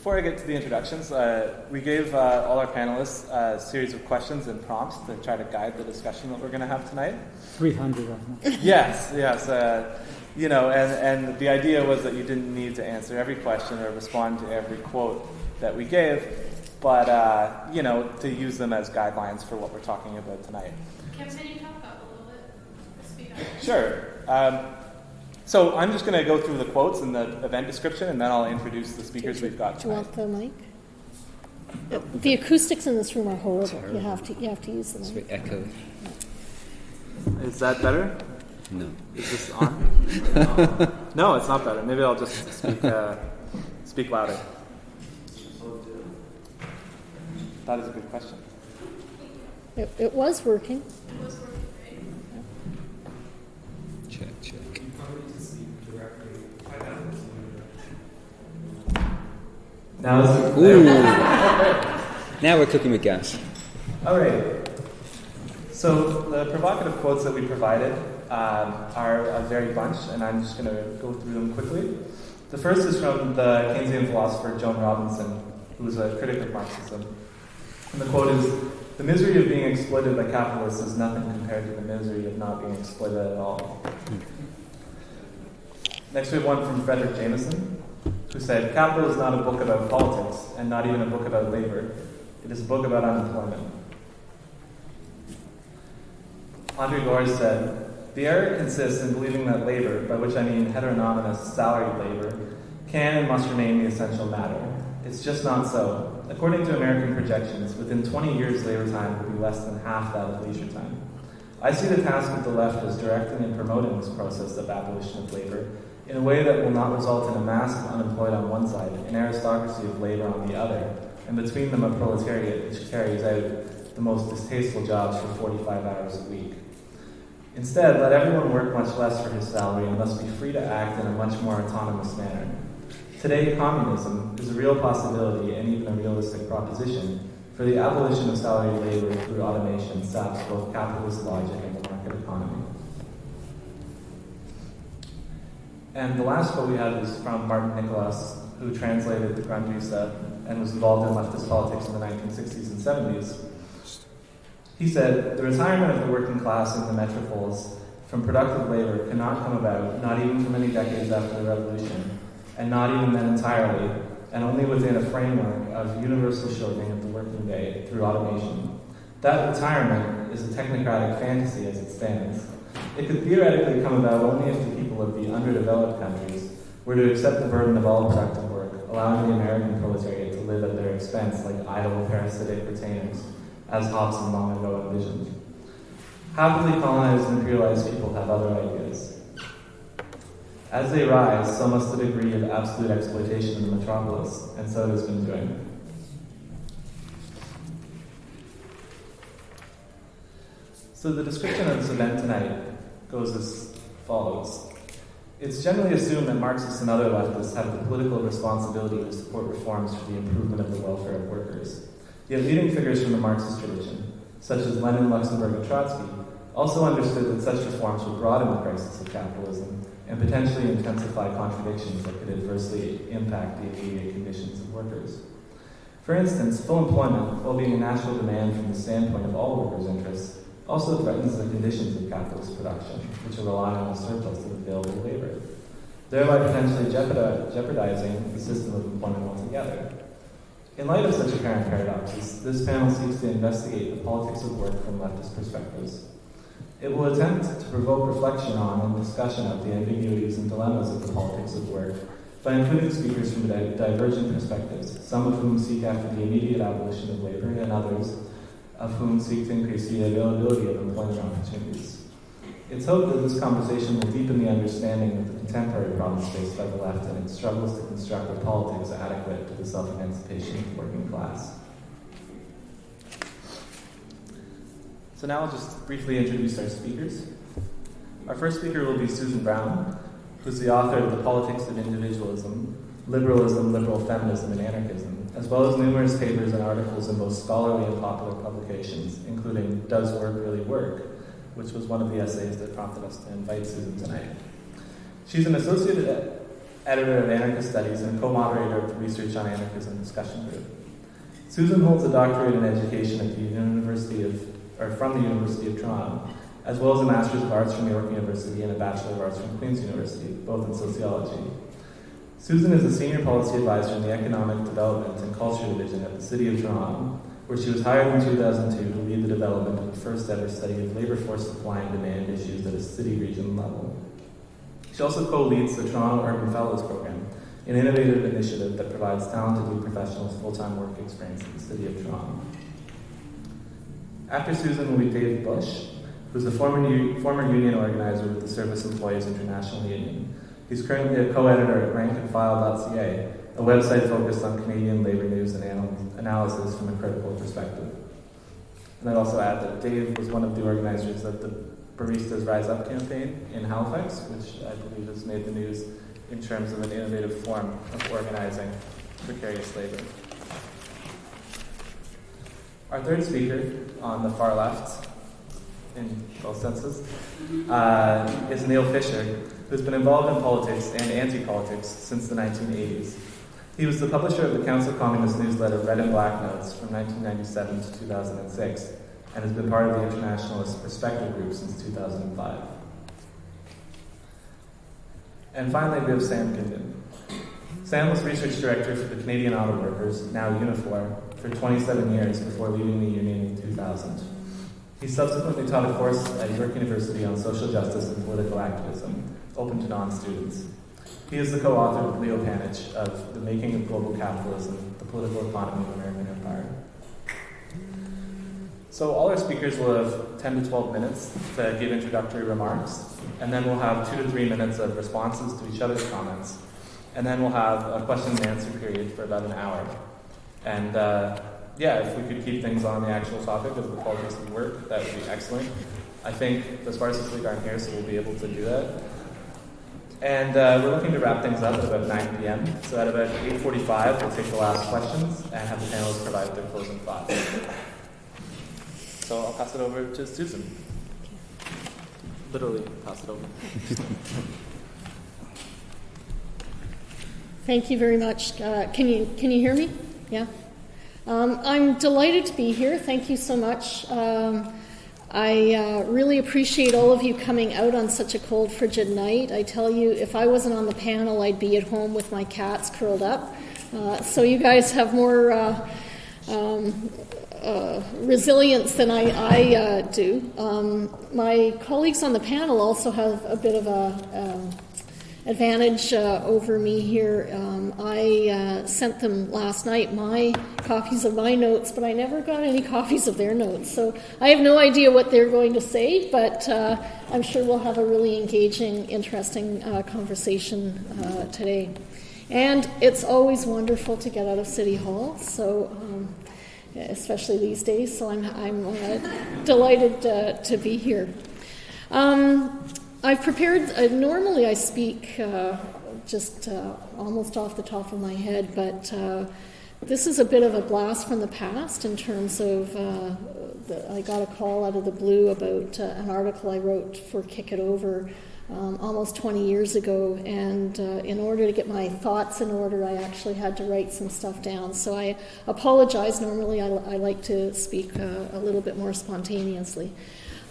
Before I get to the introductions, we gave all our panelists a series of questions and prompts to try to guide the discussion that we're going to have tonight. 300 of them. Yes. And the idea was that you didn't need to answer every question or respond to every quote that we gave, but, to use them as guidelines for what we're talking about tonight. Can you talk up a little bit? Speak up. Sure. So I'm just going to go through the quotes in the event description, and then I'll introduce the speakers we've got tonight. Do you want the mic? The acoustics in this room are horrible. You have to use the mic. It's very echoey. Is that better? No. Is this on? No, it's not better. Maybe I'll just speak louder. That is a good question. It was working. It was working, right? Check. You probably need to speak directly. Now we're cooking with gas. All right. So the provocative quotes that we provided are a varied bunch, and I'm just going to go through them quickly. The first is from the Keynesian philosopher Joan Robinson, who was a critic of Marxism. And the quote is, "The misery of being exploited by capitalists is nothing compared to the misery of not being exploited at all." Next we have one from Frederick Jameson, who said, "Capital is not a book about politics, and not even a book about labor. It is a book about unemployment." Andre Gores said, "The error consists in believing that labor, by which I mean heteronomous salaried labor, can and must remain the essential matter. It's just not so. According to American projections, within 20 years labor time will be less than half that of leisure time. I see the task of the left as directing and promoting this process of abolition of labor in a way that will not result in a mass of unemployed on one side, an aristocracy of labor on the other, and between them a proletariat which carries out the most distasteful jobs for 45 hours a week. Instead, let everyone work much less for his salary and thus be free to act in a much more autonomous manner. Today, communism is a real possibility and even a realistic proposition, for the abolition of salaried labor through automation saps both capitalist logic and the market economy." And the last quote we had was from Martin Nicholas, who translated the Grundrisse and was involved in leftist politics in the 1960s and 70s. He said, "The retirement of the working class in the metropoles from productive labor cannot come about, not even for many decades after the revolution, and not even then entirely, and only within a framework of universal shortening of the working day through automation. That retirement is a technocratic fantasy as it stands. It could theoretically come about only if the people of the underdeveloped countries were to accept the burden of all productive work, allowing the American proletariat to live at their expense like idle parasitic retainers, as Hobson long ago envisioned. Happily colonized and imperialized people have other ideas. As they rise, so must the degree of absolute exploitation in the metropolis, and so it has been doing." So the description of this event tonight goes as follows. It's generally assumed that Marxists and other leftists have the political responsibility to support reforms for the improvement of the welfare of workers. Yet leading figures from the Marxist tradition, such as Lenin, Luxemburg, and Trotsky, also understood that such reforms would broaden the crisis of capitalism and potentially intensify contradictions that could adversely impact the immediate conditions of workers. For instance, full employment, while being a natural demand from the standpoint of all workers' interests, also threatens the conditions of capitalist production, which are relying on a surplus of available labor, thereby potentially jeopardizing the system of employment altogether. In light of such apparent paradoxes, this panel seeks to investigate the politics of work from leftist perspectives. It will attempt to provoke reflection on and discussion of the ambiguities and dilemmas of the politics of work by including speakers from divergent perspectives, some of whom seek after the immediate abolition of labor and others of whom seek to increase the availability of employment opportunities. It's hoped that this conversation will deepen the understanding of the contemporary problems faced by the left and its struggles to construct a politics adequate to the self-emancipation of the working class. So now I'll just briefly introduce our speakers. Our first speaker will be Susan Brown, who's the author of The Politics of Individualism, Liberalism, Liberal Feminism, and Anarchism, as well as numerous papers and articles in both scholarly and popular publications, including Does Work Really Work?, which was one of the essays that prompted us to invite Susan tonight. She's an associate editor of Anarchist Studies, and co-moderator of the Research on Anarchism discussion group. Susan holds a doctorate in education at from the University of Toronto, as well as a Master's of Arts from York University and a Bachelor of Arts from Queen's University, both in sociology. Susan is a senior policy advisor in the Economic Development and Culture Division at the City of Toronto, where she was hired in 2002 to lead the development of the first ever study of labor force supply and demand issues at a city region level. She also co-leads the Toronto Urban Fellows Program, an innovative initiative that provides talented new professionals full-time work experience in the City of Toronto. After Susan will be Dave Bush, who's a former union organizer with the Service Employees International Union. He's currently a co-editor at Rankandfile.ca, a website focused on Canadian labor news and analysis from a critical perspective. And I'd also add that Dave was one of the organizers of the Baristas Rise Up campaign in Halifax, which I believe has made the news in terms of an innovative form of organizing precarious labor. Our third speaker on the far left, in both senses, is Neil Fischer, who's been involved in politics and anti-politics since the 1980s. He was the publisher of the Council Communist newsletter Red and Black Notes from 1997 to 2006, and has been part of the Internationalist Perspective Group since 2005. And finally, we have Sam Gindin. Sam was research director for the Canadian Auto Workers, now Unifor, for 27 years before leaving the union in 2000. He subsequently taught a course at York University on social justice and political activism, open to non-students. He is the co-author with Leo Panich of The Making of Global Capitalism, The Political Economy of American Empire. So all our speakers will have 10 to 12 minutes to give introductory remarks, and then we'll have 2 to 3 minutes of responses to each other's comments, and then we'll have a question and answer period for about an hour. And if we could keep things on the actual topic of the politics of work, that would be excellent. I think the Spartacus League aren't here, so we'll be able to do that. And we're looking to wrap things up at about 9 p.m. So at about 8:45, we'll take the last questions and have the panelists provide their closing thoughts. So I'll pass it over to Susan. Literally, pass it over. Thank you very much. Can you hear me? Yeah. I'm delighted to be here. Thank you so much. I really appreciate all of you coming out on such a cold, frigid night. I tell you, if I wasn't on the panel, I'd be at home with my cats curled up. So you guys have more resilience than I do. My colleagues on the panel also have a bit of a advantage over me here. I sent them last night my copies of my notes, but I never got any copies of their notes. So I have no idea what they're going to say, but I'm sure we'll have a really engaging, interesting conversation today. And it's always wonderful to get out of City Hall, so especially these days. So I'm delighted to be here. I've prepared, normally I speak just almost off the top of my head, but this is a bit of a blast from the past in terms of, I got a call out of the blue about an article I wrote for Kick It Over almost 20 years ago, and in order to get my thoughts in order, I actually had to write some stuff down. So I apologize. Normally I like to speak a little bit more spontaneously.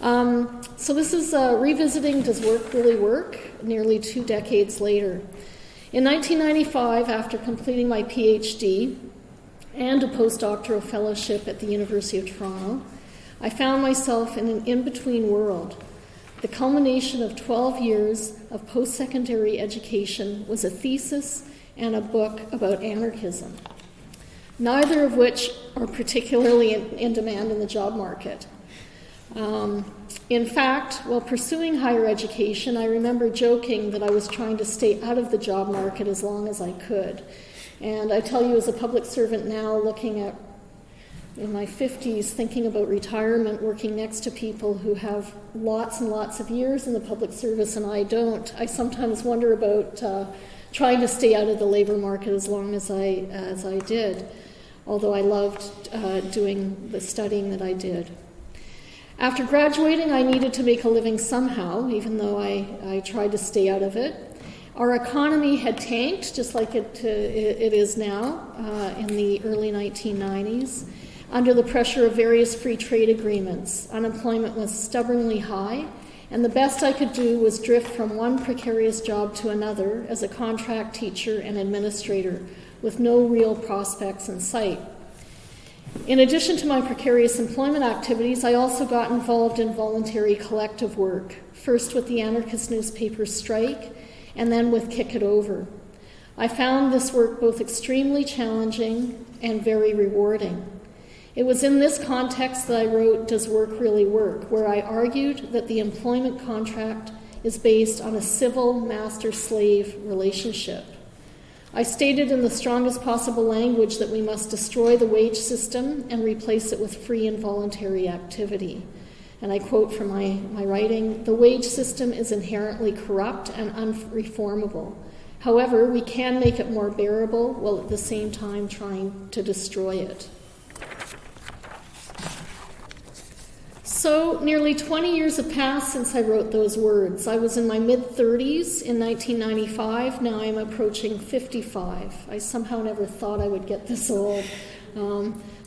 So this is revisiting Does Work Really Work? Nearly 2 decades later. In 1995, after completing my PhD and a postdoctoral fellowship at the University of Toronto, I found myself in an in-between world. The culmination of 12 years of post-secondary education was a thesis and a book about anarchism, neither of which are particularly in demand in the job market. In fact, while pursuing higher education, I remember joking that I was trying to stay out of the job market as long as I could. And I tell you, as a public servant now, looking at in my 50s, thinking about retirement, working next to people who have lots and lots of years in the public service and I don't, I sometimes wonder about trying to stay out of the labor market as long as I did, although I loved doing the studying that I did. After graduating, I needed to make a living somehow, even though I tried to stay out of it. Our economy had tanked, just like it is now, in the early 1990s, under the pressure of various free trade agreements. Unemployment was stubbornly high, and the best I could do was drift from one precarious job to another as a contract teacher and administrator, with no real prospects in sight. In addition to my precarious employment activities, I also got involved in voluntary collective work, first with the anarchist newspaper Strike, and then with Kick It Over. I found this work both extremely challenging and very rewarding. It was in this context that I wrote Does Work Really Work?, where I argued that the employment contract is based on a civil master-slave relationship. I stated in the strongest possible language that we must destroy the wage system and replace it with free and voluntary activity. And I quote from my writing, "The wage system is inherently corrupt and unreformable. However, we can make it more bearable while at the same time trying to destroy it." So, nearly 20 years have passed since I wrote those words. I was in my mid-30s in 1995. Now I'm approaching 55. I somehow never thought I would get this old.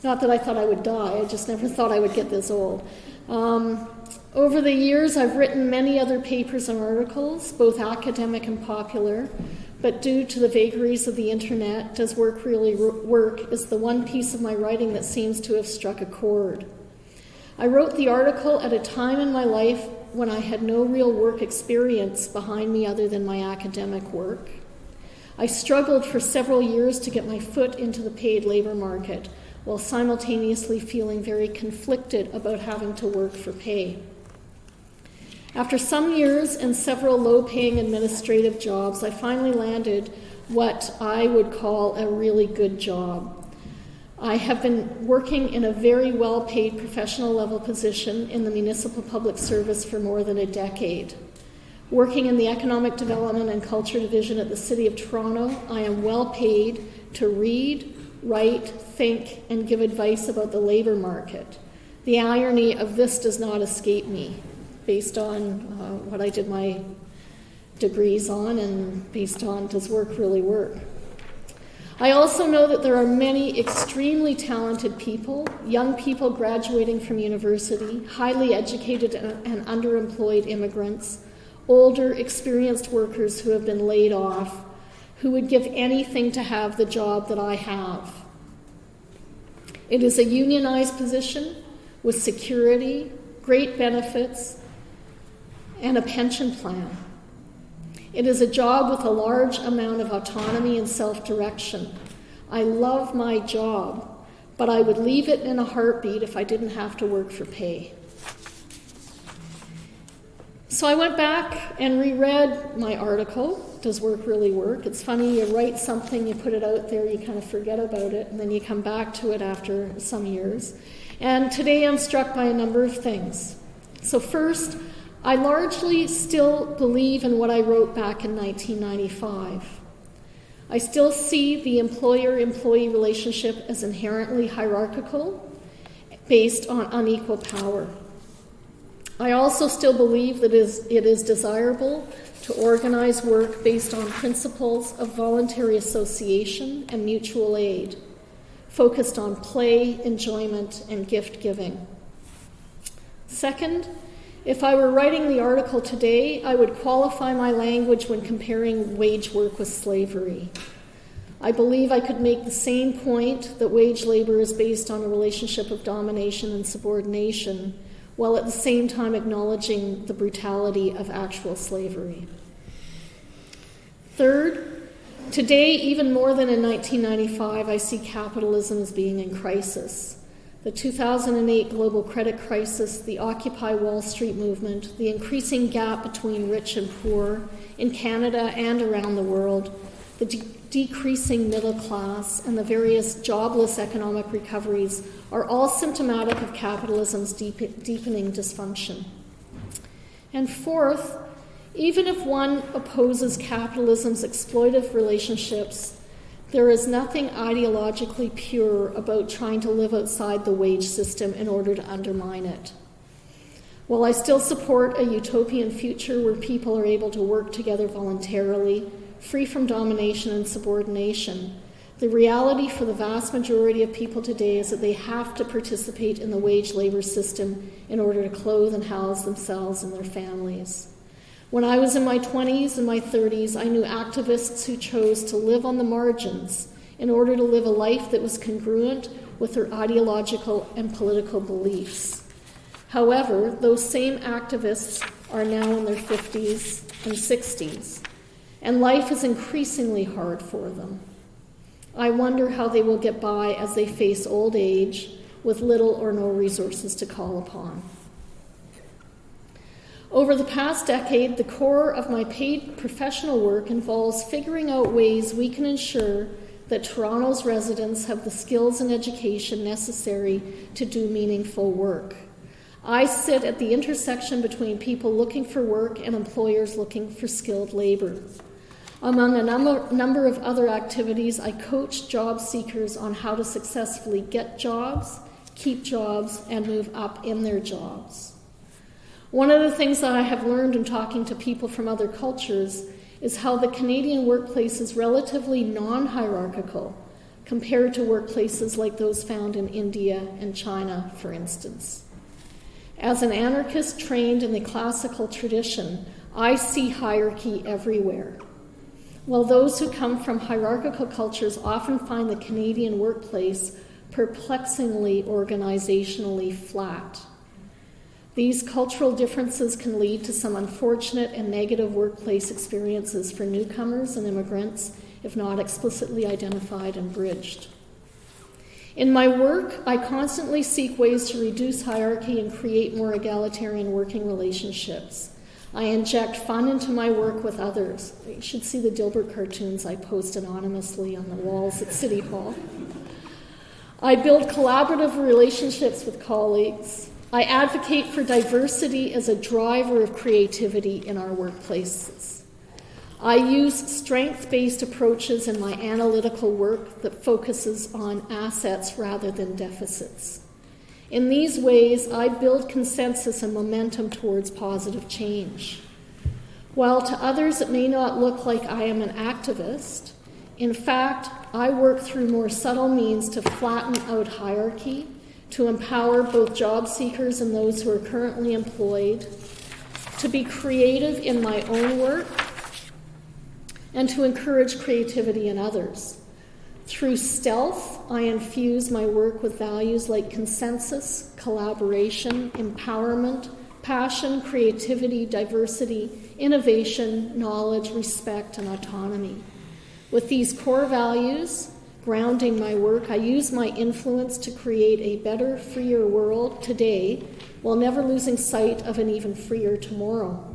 Not that I thought I would die, I just never thought I would get this old. Over the years, I've written many other papers and articles, both academic and popular, but due to the vagaries of the internet, Does Work Really Work is the one piece of my writing that seems to have struck a chord. I wrote the article at a time in my life when I had no real work experience behind me other than my academic work. I struggled for several years to get my foot into the paid labor market, while simultaneously feeling very conflicted about having to work for pay. After some years and several low-paying administrative jobs, I finally landed what I would call a really good job. I have been working in a very well-paid professional level position in the municipal public service for more than a decade. Working in the Economic Development and Culture Division at the City of Toronto, I am well paid to read, write, think, and give advice about the labor market. The irony of this does not escape me, based on what I did my degrees on and based on Does Work Really Work? I also know that there are many extremely talented people, young people graduating from university, highly educated and underemployed immigrants, older, experienced workers who have been laid off, who would give anything to have the job that I have. It is a unionized position with security, great benefits, and a pension plan. It is a job with a large amount of autonomy and self-direction. I love my job, but I would leave it in a heartbeat if I didn't have to work for pay. So I went back and reread my article, Does Work Really Work? It's funny, you write something, you put it out there, you kind of forget about it, and then you come back to it after some years. And today I'm struck by a number of things. So first, I largely still believe in what I wrote back in 1995. I still see the employer-employee relationship as inherently hierarchical, based on unequal power. I also still believe that it is desirable to organize work based on principles of voluntary association and mutual aid, focused on play, enjoyment, and gift-giving. Second, if I were writing the article today, I would qualify my language when comparing wage work with slavery. I believe I could make the same point that wage labor is based on a relationship of domination and subordination, while at the same time acknowledging the brutality of actual slavery. Third, today, even more than in 1995, I see capitalism as being in crisis. The 2008 global credit crisis, the Occupy Wall Street movement, the increasing gap between rich and poor in Canada and around the world, the decreasing middle class, and the various jobless economic recoveries are all symptomatic of capitalism's deepening dysfunction. And fourth, even if one opposes capitalism's exploitive relationships, there is nothing ideologically pure about trying to live outside the wage system in order to undermine it. While I still support a utopian future where people are able to work together voluntarily, free from domination and subordination. The reality for the vast majority of people today is that they have to participate in the wage labor system in order to clothe and house themselves and their families. When I was in my 20s and my 30s, I knew activists who chose to live on the margins in order to live a life that was congruent with their ideological and political beliefs. However, those same activists are now in their 50s and 60s, and life is increasingly hard for them. I wonder how they will get by as they face old age with little or no resources to call upon. Over the past decade, the core of my paid professional work involves figuring out ways we can ensure that Toronto's residents have the skills and education necessary to do meaningful work. I sit at the intersection between people looking for work and employers looking for skilled labor. Among a number of other activities, I coach job seekers on how to successfully get jobs, keep jobs, and move up in their jobs. One of the things that I have learned in talking to people from other cultures is how the Canadian workplace is relatively non-hierarchical compared to workplaces like those found in India and China, for instance. As an anarchist trained in the classical tradition, I see hierarchy everywhere. While those who come from hierarchical cultures often find the Canadian workplace perplexingly organizationally flat. These cultural differences can lead to some unfortunate and negative workplace experiences for newcomers and immigrants, if not explicitly identified and bridged. In my work, I constantly seek ways to reduce hierarchy and create more egalitarian working relationships. I inject fun into my work with others. You should see the Dilbert cartoons I post anonymously on the walls at City Hall. I build collaborative relationships with colleagues. I advocate for diversity as a driver of creativity in our workplaces. I use strength-based approaches in my analytical work that focuses on assets rather than deficits. In these ways, I build consensus and momentum towards positive change. While to others it may not look like I am an activist, in fact, I work through more subtle means to flatten out hierarchy, to empower both job seekers and those who are currently employed, to be creative in my own work, and to encourage creativity in others. Through stealth, I infuse my work with values like consensus, collaboration, empowerment, passion, creativity, diversity, innovation, knowledge, respect, and autonomy. With these core values grounding my work, I use my influence to create a better, freer world today while never losing sight of an even freer tomorrow.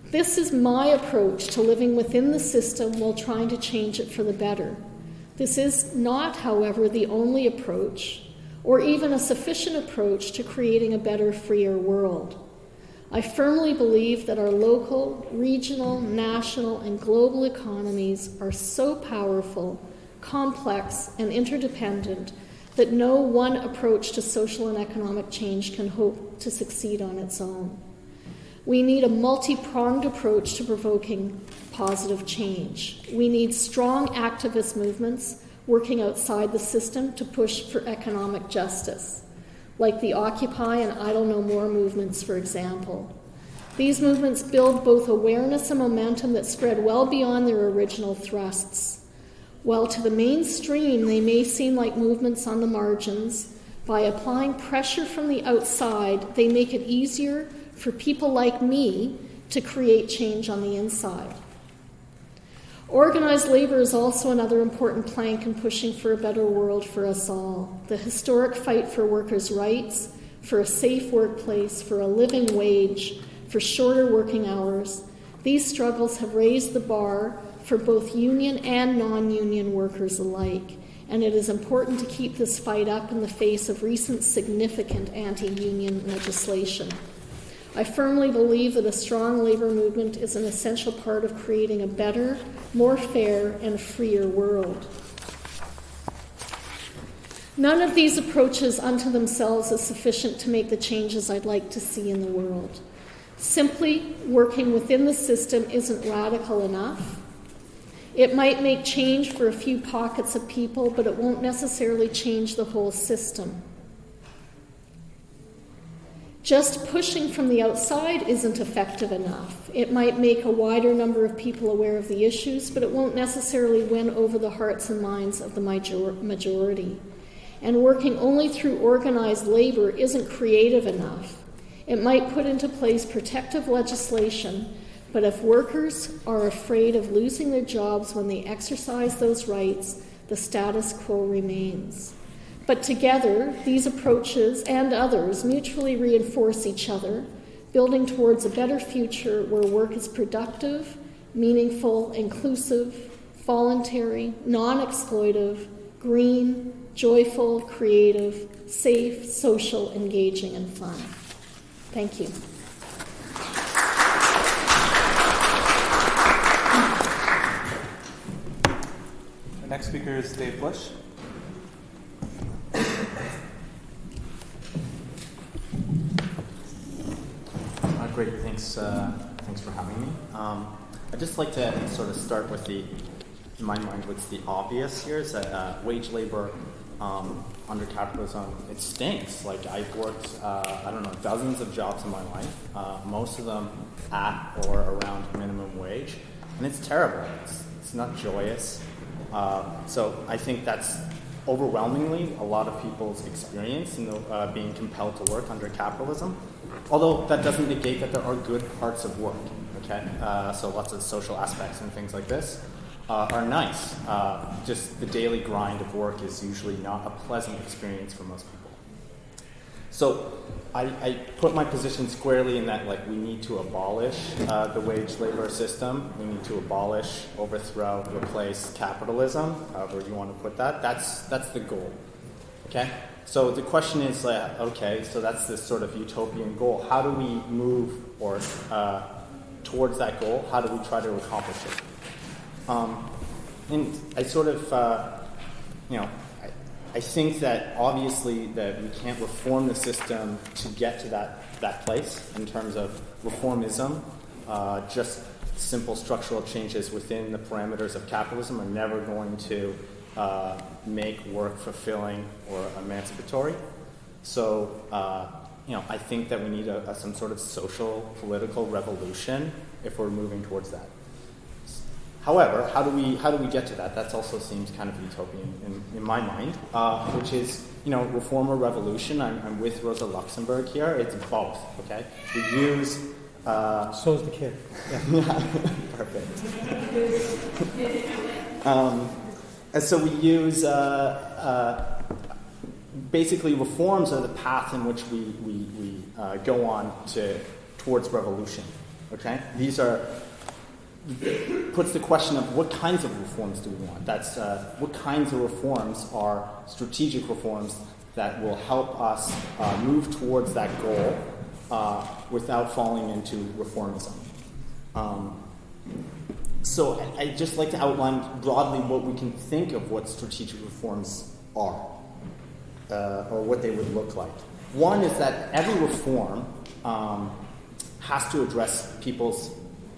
This is my approach to living within the system while trying to change it for the better. This is not, however, the only approach, or even a sufficient approach to creating a better, freer world. I firmly believe that our local, regional, national, and global economies are so powerful, complex, and interdependent that no one approach to social and economic change can hope to succeed on its own. We need a multi-pronged approach to provoking positive change. We need strong activist movements working outside the system to push for economic justice, like the Occupy and Idle No More movements, for example. These movements build both awareness and momentum that spread well beyond their original thrusts. While to the mainstream they may seem like movements on the margins, by applying pressure from the outside, they make it easier for people like me to create change on the inside. Organized labor is also another important plank in pushing for a better world for us all. The historic fight for workers' rights, for a safe workplace, for a living wage, for shorter working hours, these struggles have raised the bar for both union and non-union workers alike, and it is important to keep this fight up in the face of recent significant anti-union legislation. I firmly believe that a strong labor movement is an essential part of creating a better, more fair, and freer world. None of these approaches unto themselves is sufficient to make the changes I'd like to see in the world. Simply working within the system isn't radical enough. It might make change for a few pockets of people, but it won't necessarily change the whole system. Just pushing from the outside isn't effective enough. It might make a wider number of people aware of the issues, but it won't necessarily win over the hearts and minds of the majority. And working only through organized labor isn't creative enough. It might put into place protective legislation, but if workers are afraid of losing their jobs when they exercise those rights, the status quo remains. But together, these approaches and others mutually reinforce each other, building towards a better future where work is productive, meaningful, inclusive, voluntary, non-exploitive, green, joyful, creative, safe, social, engaging, and fun. Thank you. The next speaker is Dave Bush. Great, thanks for having me. I'd just like to sort of start with in my mind, what's the obvious here is that wage labor under capitalism, it stinks. Like, I've worked, dozens of jobs in my life, most of them at or around minimum wage, and it's terrible. It's not joyous. So I think that's overwhelmingly a lot of people's experience in being compelled to work under capitalism. Although that doesn't negate that there are good parts of work, okay? So lots of social aspects and things like this are nice. Just the daily grind of work is usually not a pleasant experience for most people. So I put my position squarely in that, like, we need to abolish the wage labor system. We need to abolish, overthrow, replace capitalism, however you want to put that. That's the goal, okay? So the question is, okay, so that's this sort of utopian goal. How do we move towards that goal? How do we try to accomplish it? And I sort of, I think that obviously that we can't reform the system to get to that place in terms of reformism. Just simple structural changes within the parameters of capitalism are never going to make work fulfilling or emancipatory. So, I think that we need some sort of social, political revolution if we're moving towards that. However, how do we get to that? That also seems kind of utopian in my mind, which is, reform or revolution. I'm with Rosa Luxemburg here. It's both, okay? We use... So's the kid. Yeah. Perfect. And so we use, basically reforms are the path in which we go on towards revolution, okay? Puts the question of what kinds of reforms do we want? That's what kinds of reforms are strategic reforms that will help us move towards that goal without falling into reformism. So I'd just like to outline broadly what we can think of what strategic reforms are, or what they would look like. One is that every reform has to address people's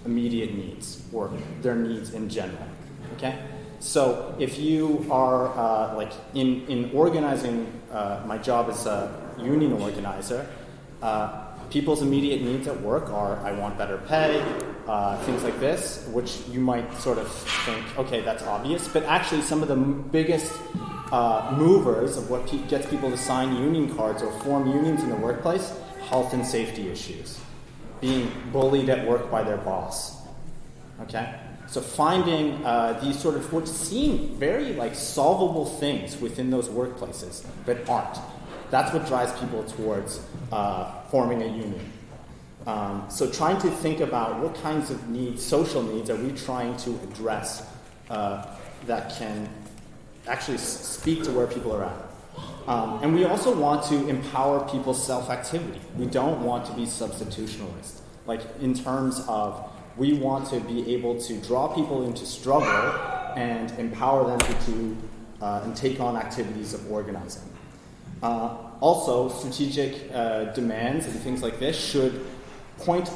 immediate needs, or their needs in general, okay? So if you are, in organizing, my job as a union organizer, people's immediate needs at work are, I want better pay, things like this, which you might sort of think, okay, that's obvious, but actually some of the biggest movers of what gets people to sign union cards or form unions in the workplace, health and safety issues, being bullied at work by their boss, okay? So finding these sort of what seem very solvable things within those workplaces, but aren't. That's what drives people towards forming a union. So trying to think about what kinds of needs, social needs, are we trying to address that can actually speak to where people are at. And we also want to empower people's self-activity. We don't want to be substitutionalist. In terms of, we want to be able to draw people into struggle and empower them to do and take on activities of organizing. Also, strategic demands and things like this should point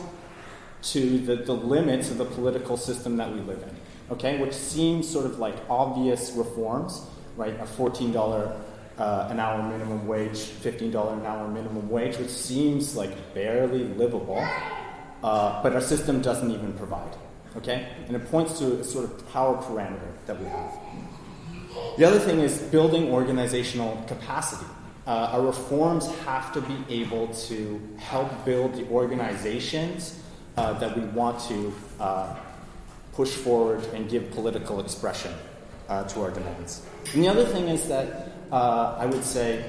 to the limits of the political system that we live in. okay, which seems sort of like obvious reforms, right? A $14 an hour minimum wage, $15 an hour minimum wage, which seems like barely livable, but our system doesn't even provide, okay? And it points to a sort of power parameter that we have. The other thing is building organizational capacity. Our reforms have to be able to help build the organizations that we want to push forward and give political expression to our demands. And the other thing is that I would say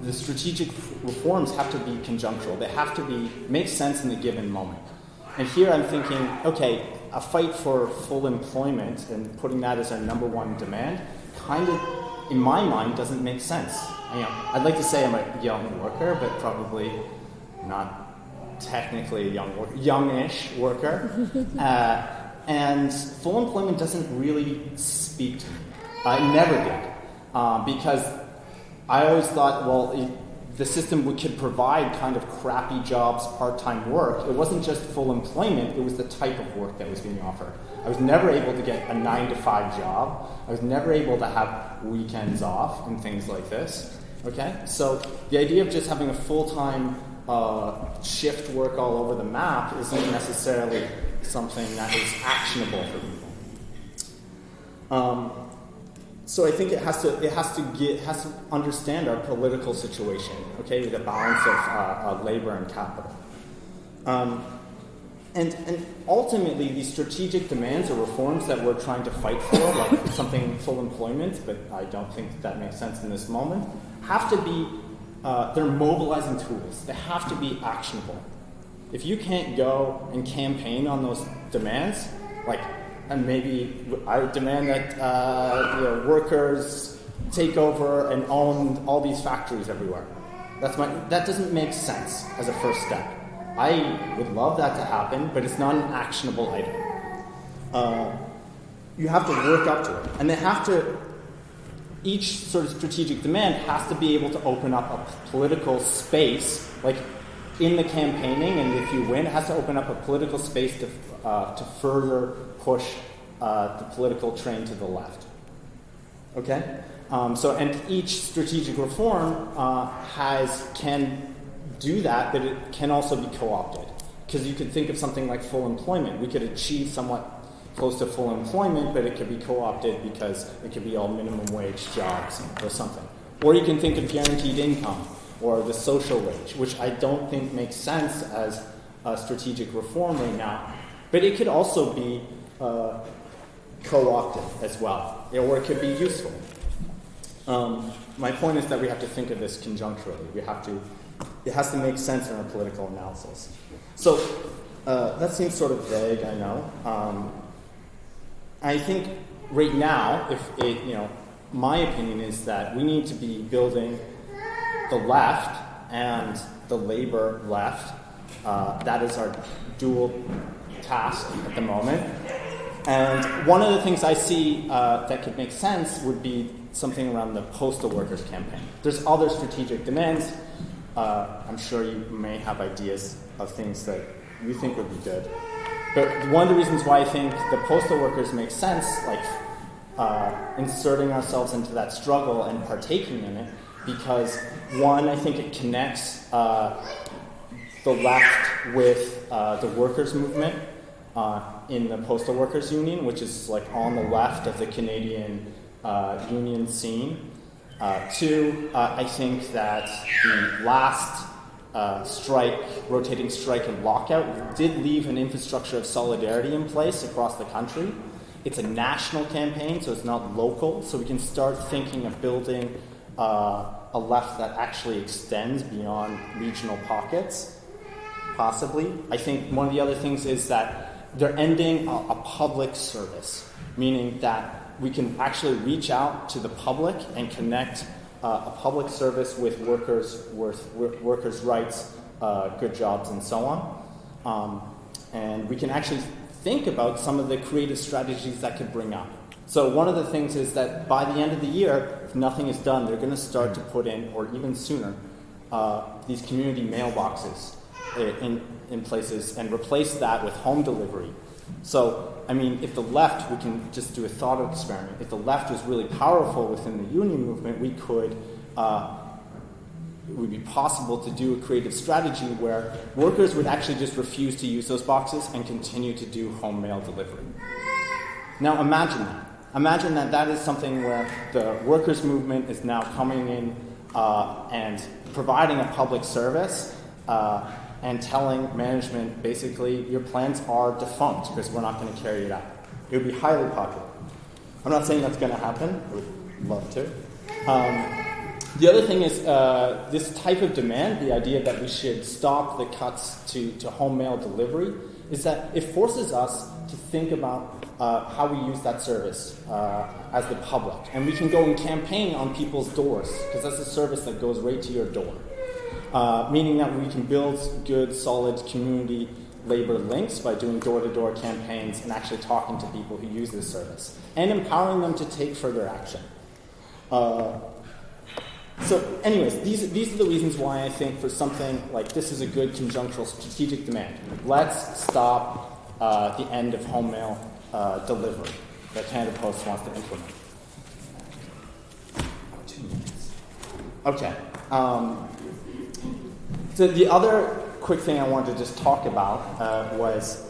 the strategic reforms have to be conjunctural. They have to make sense in a given moment. And here I'm thinking, okay, a fight for full employment and putting that as our number one demand kind of, in my mind, doesn't make sense. I'd like to say I'm a young worker, but probably not technically a youngish worker. And full employment doesn't really speak to me. It never did. Because I always thought, well, the system could provide kind of crappy jobs, part-time work. It wasn't just full employment, it was the type of work that was being offered. I was never able to get a 9-to-5 job. I was never able to have weekends off and things like this. Okay? So the idea of just having a full-time shift work all over the map isn't necessarily something that is actionable for people. So I think it has to understand our political situation, okay, the balance of labor and capital. And ultimately, these strategic demands or reforms that we're trying to fight for, like something full employment, but I don't think that makes sense in this moment, have to be, they're mobilizing tools. They have to be actionable. If you can't go and campaign on those demands, and maybe I would demand that workers take over and own all these factories everywhere. That doesn't make sense as a first step. I would love that to happen, but it's not an actionable item. You have to work up to it. And each sort of strategic demand has to be able to open up a political space, like in the campaigning, and if you win, it has to open up a political space to further push the political train to the left. Okay? And each strategic reform can do that, but it can also be co-opted. Because you could think of something like full employment. We could achieve somewhat close to full employment, but it could be co-opted because it could be all minimum wage jobs or something. Or you can think of guaranteed income or the social wage, which I don't think makes sense as a strategic reform right now. But it could also be co-opted as well, or it could be useful. My point is that we have to think of this conjuncturally. It has to make sense in our political analysis. So that seems sort of vague, I know. I think right now, my opinion is that we need to be building the left and the labor left. That is our dual task at the moment. And one of the things I see that could make sense would be something around the postal workers campaign. There's other strategic demands. I'm sure you may have ideas of things that you think would be good. But one of the reasons why I think the postal workers make sense, inserting ourselves into that struggle and partaking in it, because one, I think it connects the left with the workers' movement in the Postal Workers Union, which is on the left of the Canadian union scene. Two, I think that the last rotating strike and lockout did leave an infrastructure of solidarity in place across the country. It's a national campaign, so it's not local, so we can start thinking of building a left that actually extends beyond regional pockets, possibly. I think one of the other things is that they're ending a public service, meaning that we can actually reach out to the public and connect a public service with workers' rights, good jobs, and so on. And we can actually think about some of the creative strategies that could bring up. So one of the things is that by the end of the year, if nothing is done, they're going to start to put in, or even sooner, these community mailboxes in places and replace that with home delivery. So, I mean, if the left, we can just do a thought experiment. If the left was really powerful within the union movement, we could, it would be possible to do a creative strategy where workers would actually just refuse to use those boxes and continue to do home mail delivery. Now, imagine that. Imagine that that is something where the workers' movement is now coming in and providing a public service and telling management, basically, your plans are defunct because we're not going to carry it out. It would be highly popular. I'm not saying that's going to happen. I would love to. The other thing is this type of demand, the idea that we should stop the cuts to home mail delivery, is that it forces us to think about how we use that service as the public. And we can go and campaign on people's doors, because that's a service that goes right to your door. Meaning that we can build good, solid community labor links by doing door-to-door campaigns and actually talking to people who use this service, and empowering them to take further action. So anyways, these are the reasons why I think for something like this is a good conjunctural strategic demand. Let's stop the end of home mail delivery that Canada Post wants to implement. 2 minutes. Okay. So the other quick thing I wanted to just talk about was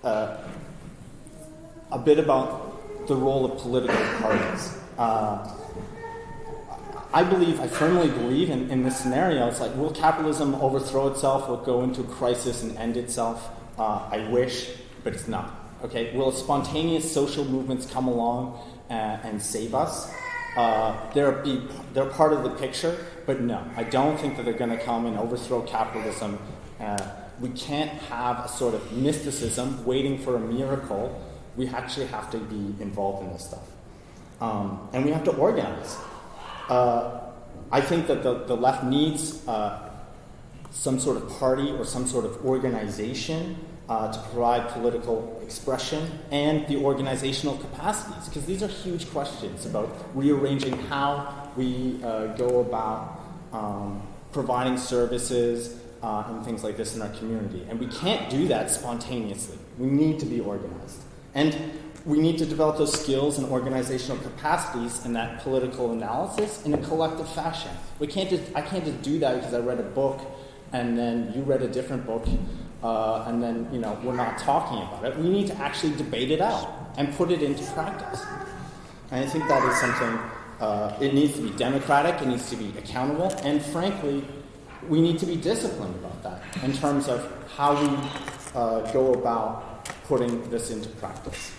a bit about the role of political parties. I firmly believe in this scenario, it's like, will capitalism overthrow itself? Will it go into a crisis and end itself? I wish, but it's not. Okay, will spontaneous social movements come along and save us? They're part of the picture, but no, I don't think that they're going to come and overthrow capitalism. We can't have a sort of mysticism waiting for a miracle. We actually have to be involved in this stuff. And we have to organize. I think that the left needs some sort of party or some sort of organization to provide political expression and the organizational capacities, because these are huge questions about rearranging how we go about providing services and things like this in our community. And we can't do that spontaneously. We need to be organized. And we need to develop those skills and organizational capacities and that political analysis in a collective fashion. I can't just do that because I read a book and then you read a different book and then we're not talking about it. We need to actually debate it out and put it into practice. And I think that is something, it needs to be democratic, it needs to be accountable, and frankly, we need to be disciplined about that in terms of how we go about putting this into practice.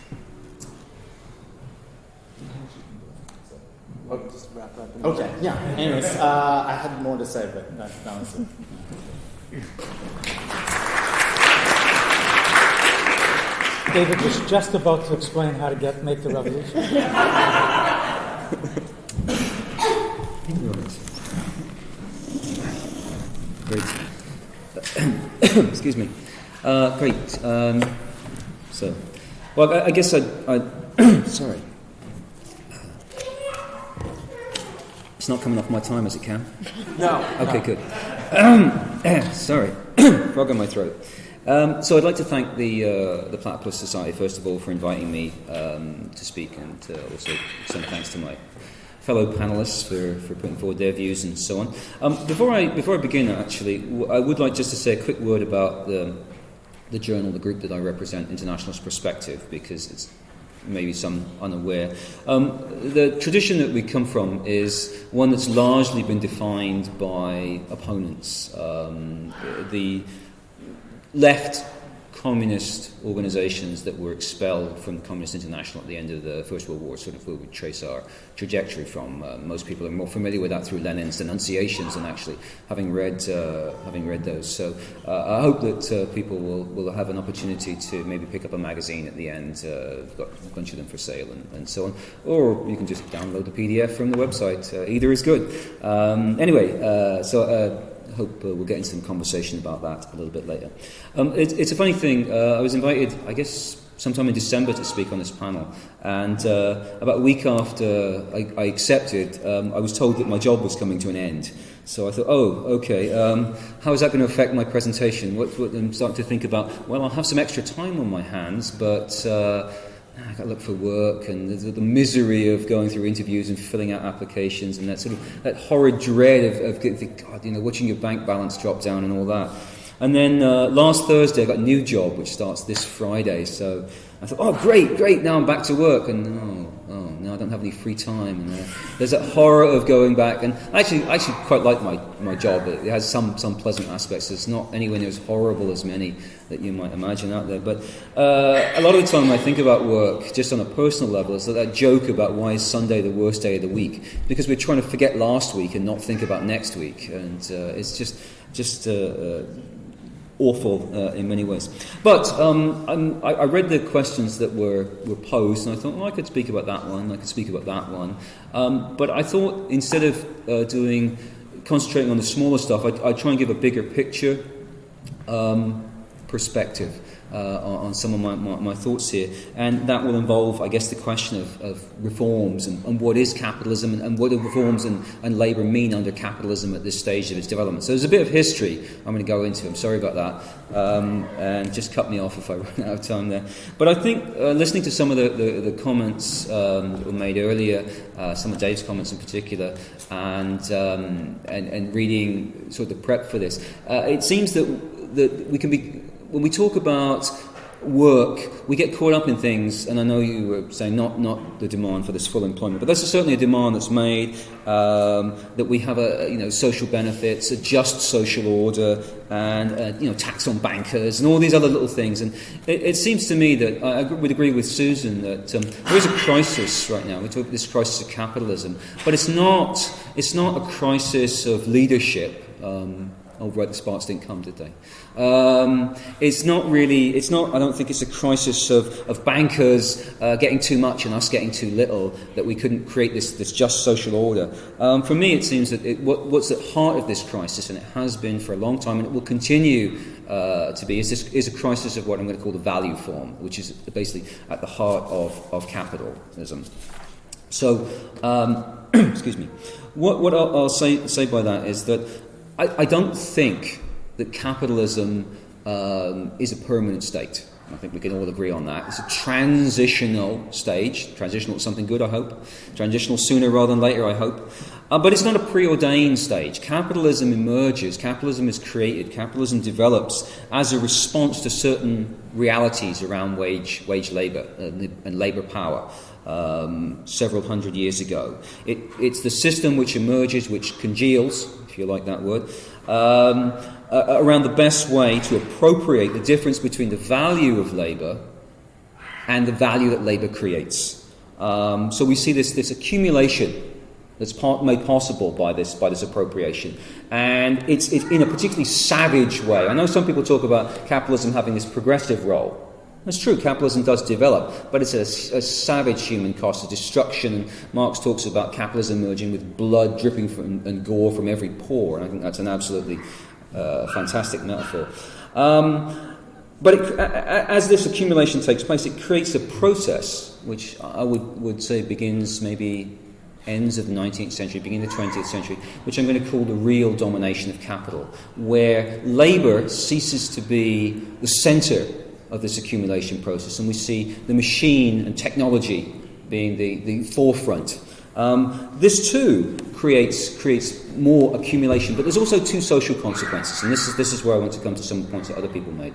Oh, just wrap up. Okay, yeah. Anyways, I had more to say, but that was it. David was just about to explain how to make the revolution. Great. Excuse me. Great. Well, I guess I sorry. It's not coming off my time as it can? No. Okay, good. Sorry. Frog in my throat. So I'd like to thank the Platypus Society, first of all, for inviting me to speak, and also send thanks to my fellow panelists for putting forward their views and so on. Before I begin, actually, I would like just to say a quick word about the journal, the group that I represent, Internationalist Perspective, because it's maybe some unaware. The tradition that we come from is one that's largely been defined by opponents. The left communist organizations that were expelled from the Communist International at the end of the First World War, sort of where we trace our trajectory from. Most people are more familiar with that through Lenin's denunciations and actually having read those. So I hope that people will have an opportunity to maybe pick up a magazine at the end. We've got a bunch of them for sale and so on. Or you can just download the PDF from the website. Either is good. I hope we'll get into some conversation about that a little bit later. It's a funny thing. I was invited, I guess, sometime in December to speak on this panel. And about a week after I accepted, I was told that my job was coming to an end. So I thought, okay, how is that going to affect my presentation? What I'm starting to think about, well, I'll have some extra time on my hands, but I've got to look for work, and the misery of going through interviews and filling out applications, and that sort of that horrid dread of God, watching your bank balance drop down and all that. And then last Thursday I got a new job which starts this Friday, so I thought, great, now I'm back to work, and no, I don't have any free time, and there's that horror of going back, and I actually quite like my job. It has some pleasant aspects. It's not anywhere near as horrible as many that you might imagine out there, but a lot of the time I think about work just on a personal level. It's that joke about why is Sunday the worst day of the week, because we're trying to forget last week and not think about next week, and it's just awful in many ways. But I read the questions that were posed, and I thought, I could speak about that one, I could speak about that one. But I thought instead of concentrating on the smaller stuff, I'd try and give a bigger picture perspective on some of my thoughts here. And that will involve, I guess, the question of reforms and what is capitalism, and what do reforms and labour mean under capitalism at this stage of its development. So there's a bit of history I'm going to go into. I'm sorry about that. And just cut me off if I run out of time there. But I think listening to some of the comments that were made earlier, some of Dave's comments in particular, and reading sort of the prep for this, it seems that we can be, when we talk about work, we get caught up in things, and I know you were saying not the demand for this full employment, but there's certainly a demand that's made that we have social benefits, a just social order, and tax on bankers, and all these other little things. And it seems to me that I would agree with Susan that there is a crisis right now. We talk about this crisis of capitalism, but it's not a crisis of leadership. Right, the Sparks didn't come, did they? It's not. I don't think it's a crisis of bankers getting too much and us getting too little, that we couldn't create this just social order. For me, it seems that what's at heart of this crisis, and it has been for a long time, and it will continue to be, is a crisis of what I'm going to call the value form, which is basically at the heart of capitalism. So, excuse me. What I'll say by that is that I don't think that capitalism is a permanent state. I think we can all agree on that. It's a transitional stage. Transitional to something good, I hope. Transitional sooner rather than later, I hope. But it's not a preordained stage. Capitalism emerges. Capitalism is created. Capitalism develops as a response to certain realities around wage labour and labour power. Several hundred years ago. It's the system which emerges, which congeals, if you like that word, around the best way to appropriate the difference between the value of labour and the value that labour creates. So we see this accumulation that's made possible by this appropriation, and it's in a particularly savage way. I know some people talk about capitalism having this progressive role. It's true, capitalism does develop, but it's a savage human cost of destruction. And Marx talks about capitalism emerging with blood dripping and gore from every pore, and I think that's an absolutely fantastic metaphor. But as this accumulation takes place, it creates a process which I would say begins maybe ends of the 19th century, beginning of the 20th century, which I'm going to call the real domination of capital, where labour ceases to be the centre of this accumulation process, and we see the machine and technology being the forefront. This too creates more accumulation, but there's also two social consequences, and this is where I want to come to some points that other people made.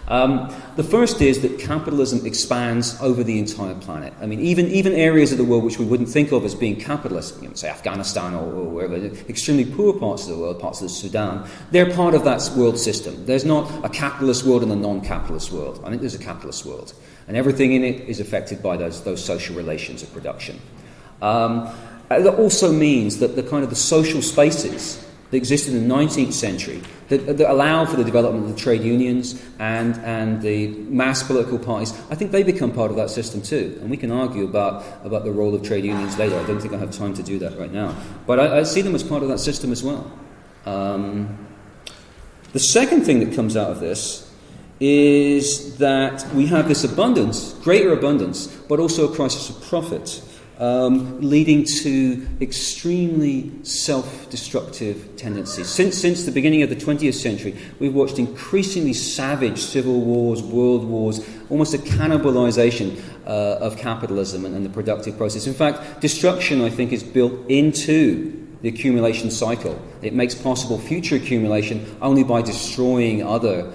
The first is that capitalism expands over the entire planet. I mean, even areas of the world which we wouldn't think of as being capitalist, say Afghanistan or wherever, extremely poor parts of the world, parts of the Sudan, they're part of that world system. There's not a capitalist world and a non-capitalist world. I think there's a capitalist world, and everything in it is affected by those social relations of production. That also means that the social spaces that existed in the 19th century that allowed for the development of the trade unions and the mass political parties, I think they become part of that system too. And we can argue about the role of trade unions later. I don't think I have time to do that right now. But I see them as part of that system as well. The second thing that comes out of this is that we have this abundance, greater abundance, but also a crisis of profit, leading to extremely self-destructive tendencies. Since the beginning of the 20th century, we've watched increasingly savage civil wars, world wars, almost a cannibalization of capitalism and the productive process. In fact, destruction, I think, is built into the accumulation cycle. It makes possible future accumulation only by destroying other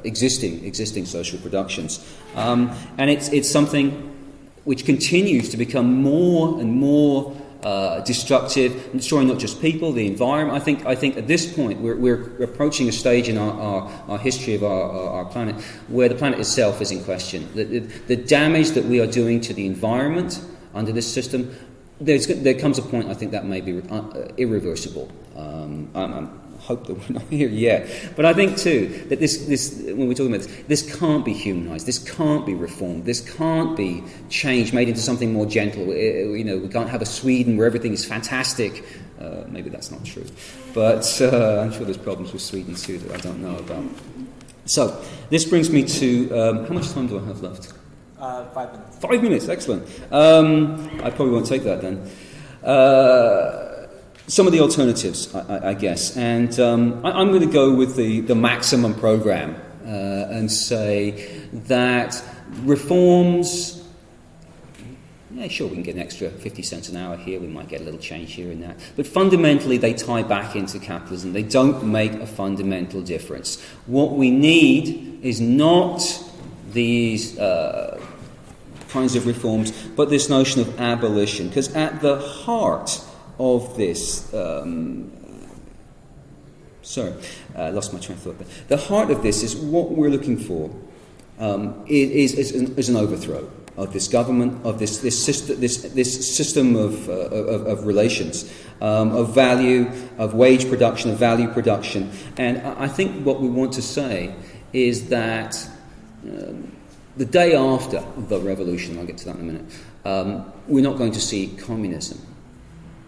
existing social productions, and it's something which continues to become more and more destructive, destroying not just people, the environment. I think at this point we're approaching a stage in our history of our planet where the planet itself is in question. The damage that we are doing to the environment under this system. There comes a point, I think, that may be irreversible. I hope that we're not here yet. But I think, too, that this when we're talking about this can't be humanised, this can't be reformed, this can't be changed, made into something more gentle. We can't have a Sweden where everything is fantastic. Maybe that's not true. But I'm sure there's problems with Sweden, too, that I don't know about. So, this brings me to... how much time do I have left? 5 minutes. 5 minutes, excellent. I probably won't take that then. Some of the alternatives, I guess. And I'm going to go with the maximum program and say that reforms... Yeah, sure, we can get an extra 50 cents an hour here, we might get a little change here and there. But fundamentally, they tie back into capitalism. They don't make a fundamental difference. What we need is not these kinds of reforms, but this notion of abolition. Because at the heart of this... I lost my train of thought there. The heart of this is what we're looking for is an overthrow of this government, of this system of relations, of value, of wage production, of value production. And I think what we want to say is that the day after the revolution, I'll get to that in a minute, we're not going to see communism.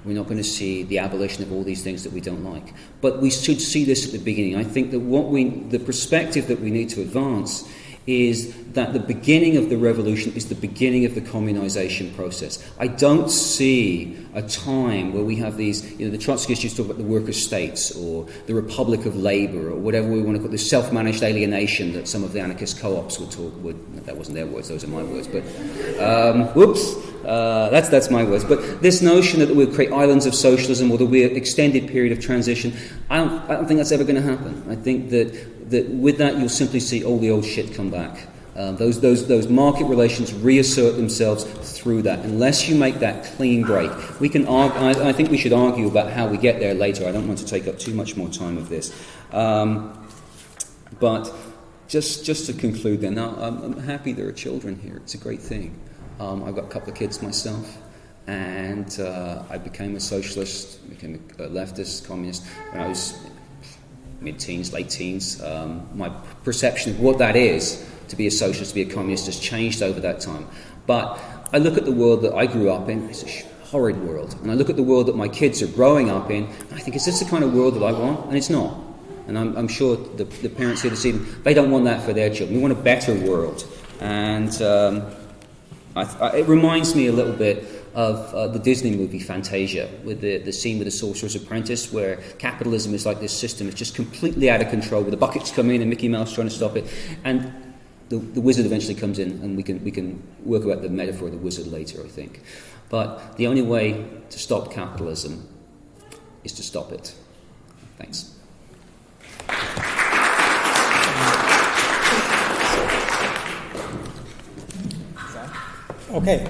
We're not going to see the abolition of all these things that we don't like. But we should see this at the beginning. I think that the perspective that we need to advance is that the beginning of the revolution is the beginning of the communization process. I don't see a time where we have these, the Trotskyists used to talk about the worker states or the Republic of Labour or whatever we want to call it, the self-managed alienation that some of the anarchist co-ops that wasn't their words, those are my words, but that's my words. But this notion that we'll create islands of socialism or there'll be an extended period of transition, I don't think that's ever going to happen. I think that with that you'll simply see all the old shit come back. Those market relations reassert themselves through that. Unless you make that clean break, we can argue. I think we should argue about how we get there later. I don't want to take up too much more time of this. But just to conclude, then, I'm happy there are children here. It's a great thing. I've got a couple of kids myself, and I became a socialist, became a leftist, communist when I was mid-teens, late teens. My perception of what that is, to be a socialist, to be a communist, has changed over that time. But I look at the world that I grew up in, it's a horrid world. And I look at the world that my kids are growing up in, and I think, is this the kind of world that I want? And it's not. And I'm sure the parents here this evening, they don't want that for their children. We want a better world. And it reminds me a little bit of the Disney movie Fantasia, with the scene with the Sorcerer's Apprentice, where capitalism is like this system. It's just completely out of control, where the buckets come in and Mickey Mouse trying to stop it. And the wizard eventually comes in, and we can work about the metaphor of the wizard later, I think. But the only way to stop capitalism is to stop it. Thanks. Okay.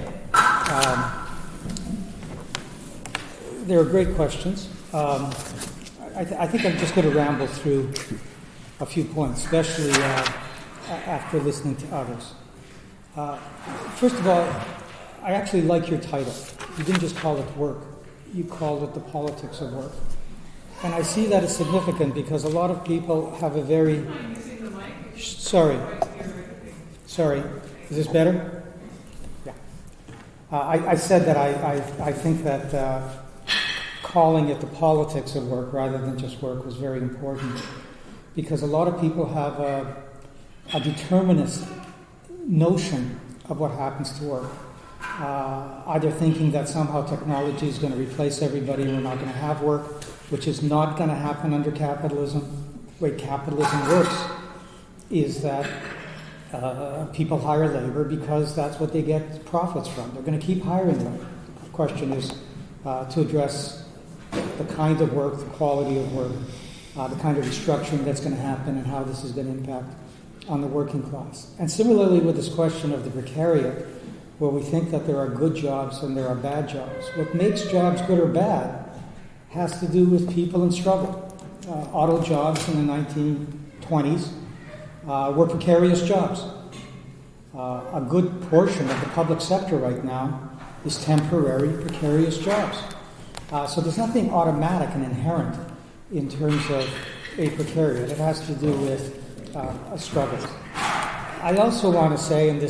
There are great questions. I think I'm just going to ramble through a few points, especially after listening to others. First of all, I actually like your title. You didn't just call it work. You called it the politics of work. And I see that as significant because a lot of people have a very... Sorry. Is this better? Yeah. I said that I think that calling it the politics of work rather than just work was very important. because a lot of people have a determinist notion of what happens to work. Either thinking that somehow technology is going to replace everybody and we're not going to have work, which is not going to happen under capitalism. The way capitalism works is that people hire labor because that's what they get profits from. They're going to keep hiring labor. The question is to address the kind of work, the quality of work, the kind of restructuring that's going to happen and how this is going to impact on the working class. And similarly with this question of the precariat, where we think that there are good jobs and there are bad jobs. What makes jobs good or bad has to do with people in struggle. Auto jobs in the 1920s were precarious jobs. A good portion of the public sector right now is temporary, precarious jobs. So there's nothing automatic and inherent in terms of a precariat. It has to do with a struggle. I also want to say, and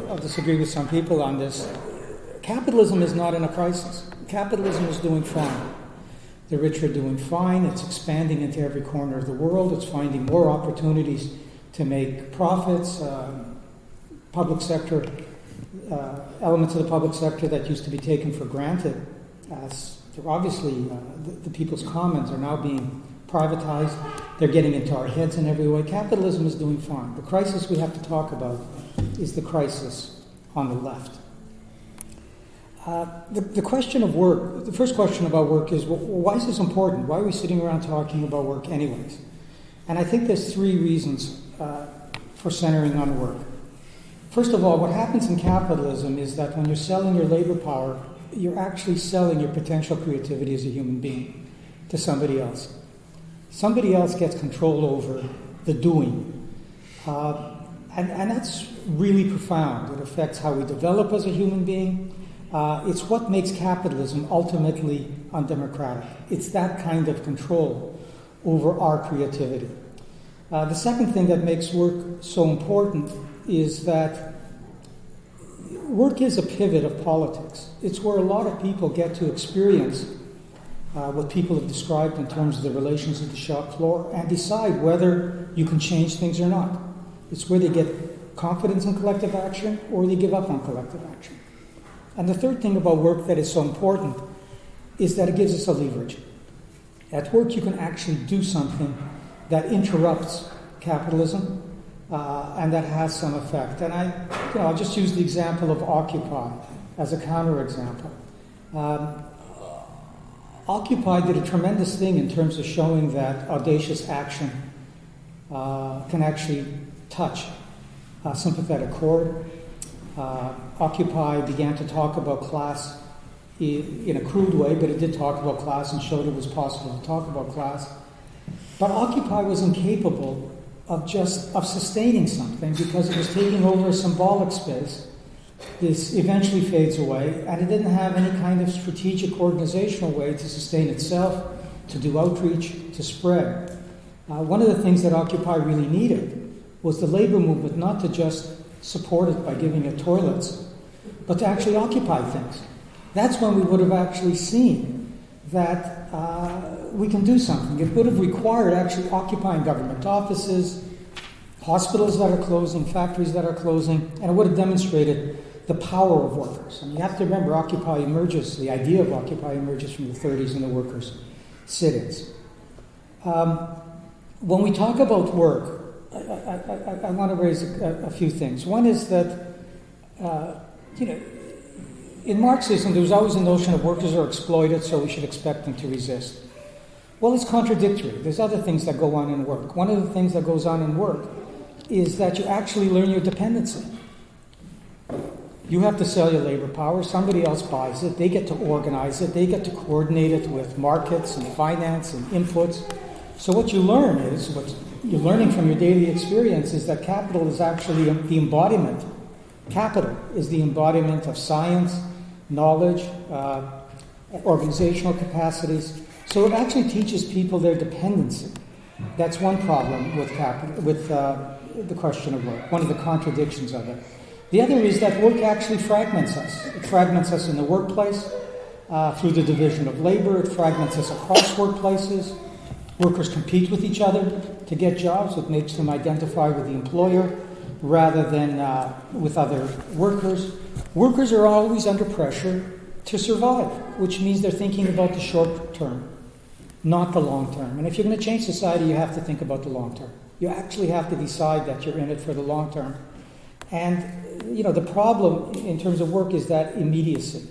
I'll disagree with some people on this, capitalism is not in a crisis. Capitalism is doing fine. The rich are doing fine. It's expanding into every corner of the world. It's finding more opportunities to make profits. Public sector, elements of the public sector that used to be taken for granted, as obviously the people's commons are now being privatized. They're getting into our heads in every way. Capitalism is doing fine. The crisis we have to talk about is the crisis on the left. The question of work, the first question about work is, well, why is this important? Why are we sitting around talking about work anyways? And I think there's three reasons for centering on work. First of all, what happens in capitalism is that when you're selling your labor power, you're actually selling your potential creativity as a human being to somebody else. Somebody else gets control over the doing. And that's really profound. It affects how we develop as a human being. It's what makes capitalism ultimately undemocratic. It's that kind of control over our creativity. The second thing that makes work so important is that work is a pivot of politics. It's where a lot of people get to experience what people have described in terms of the relations of the shop floor and decide whether you can change things or not. It's where they get confidence in collective action or they give up on collective action. And the third thing about work that is so important is that it gives us a leverage. At work, you can actually do something that interrupts capitalism and that has some effect. And I'll just use the example of Occupy as a counterexample. Occupy did a tremendous thing in terms of showing that audacious action can actually touch a sympathetic chord. Occupy began to talk about class in a crude way, but it did talk about class and showed it was possible to talk about class. But Occupy was incapable of sustaining something because it was taking over a symbolic space. This eventually fades away, and it didn't have any kind of strategic organizational way to sustain itself, to do outreach, to spread. One of the things that Occupy really needed was the labor movement not to just support it by giving it toilets, but to actually occupy things. That's when we would have actually seen that we can do something. It would have required actually occupying government offices, hospitals that are closing, factories that are closing, and it would have demonstrated the power of workers. And you have to remember, the idea of Occupy emerges from the 30s and the workers' sit-ins. When we talk about work, I want to raise a few things. One is that, in Marxism, there was always a notion of workers are exploited, so we should expect them to resist. Well, it's contradictory. There's other things that go on in work. One of the things that goes on in work is that you actually learn your dependency. You have to sell your labor power. Somebody else buys it. They get to organize it. They get to coordinate it with markets and finance and inputs. So what you learn is, what you're learning from your daily experience is that capital is actually the embodiment. Capital is the embodiment of science, knowledge, organizational capacities. So it actually teaches people their dependency. That's one problem with the question of work, one of the contradictions of it. The other is that work actually fragments us. It fragments us in the workplace through the division of labor. It fragments us across workplaces. Workers compete with each other to get jobs, which makes them identify with the employer rather than with other workers. Workers are always under pressure to survive, which means they're thinking about the short term, not the long term. And if you're going to change society, you have to think about the long term. You actually have to decide that you're in it for the long term. And, the problem in terms of work is that immediacy,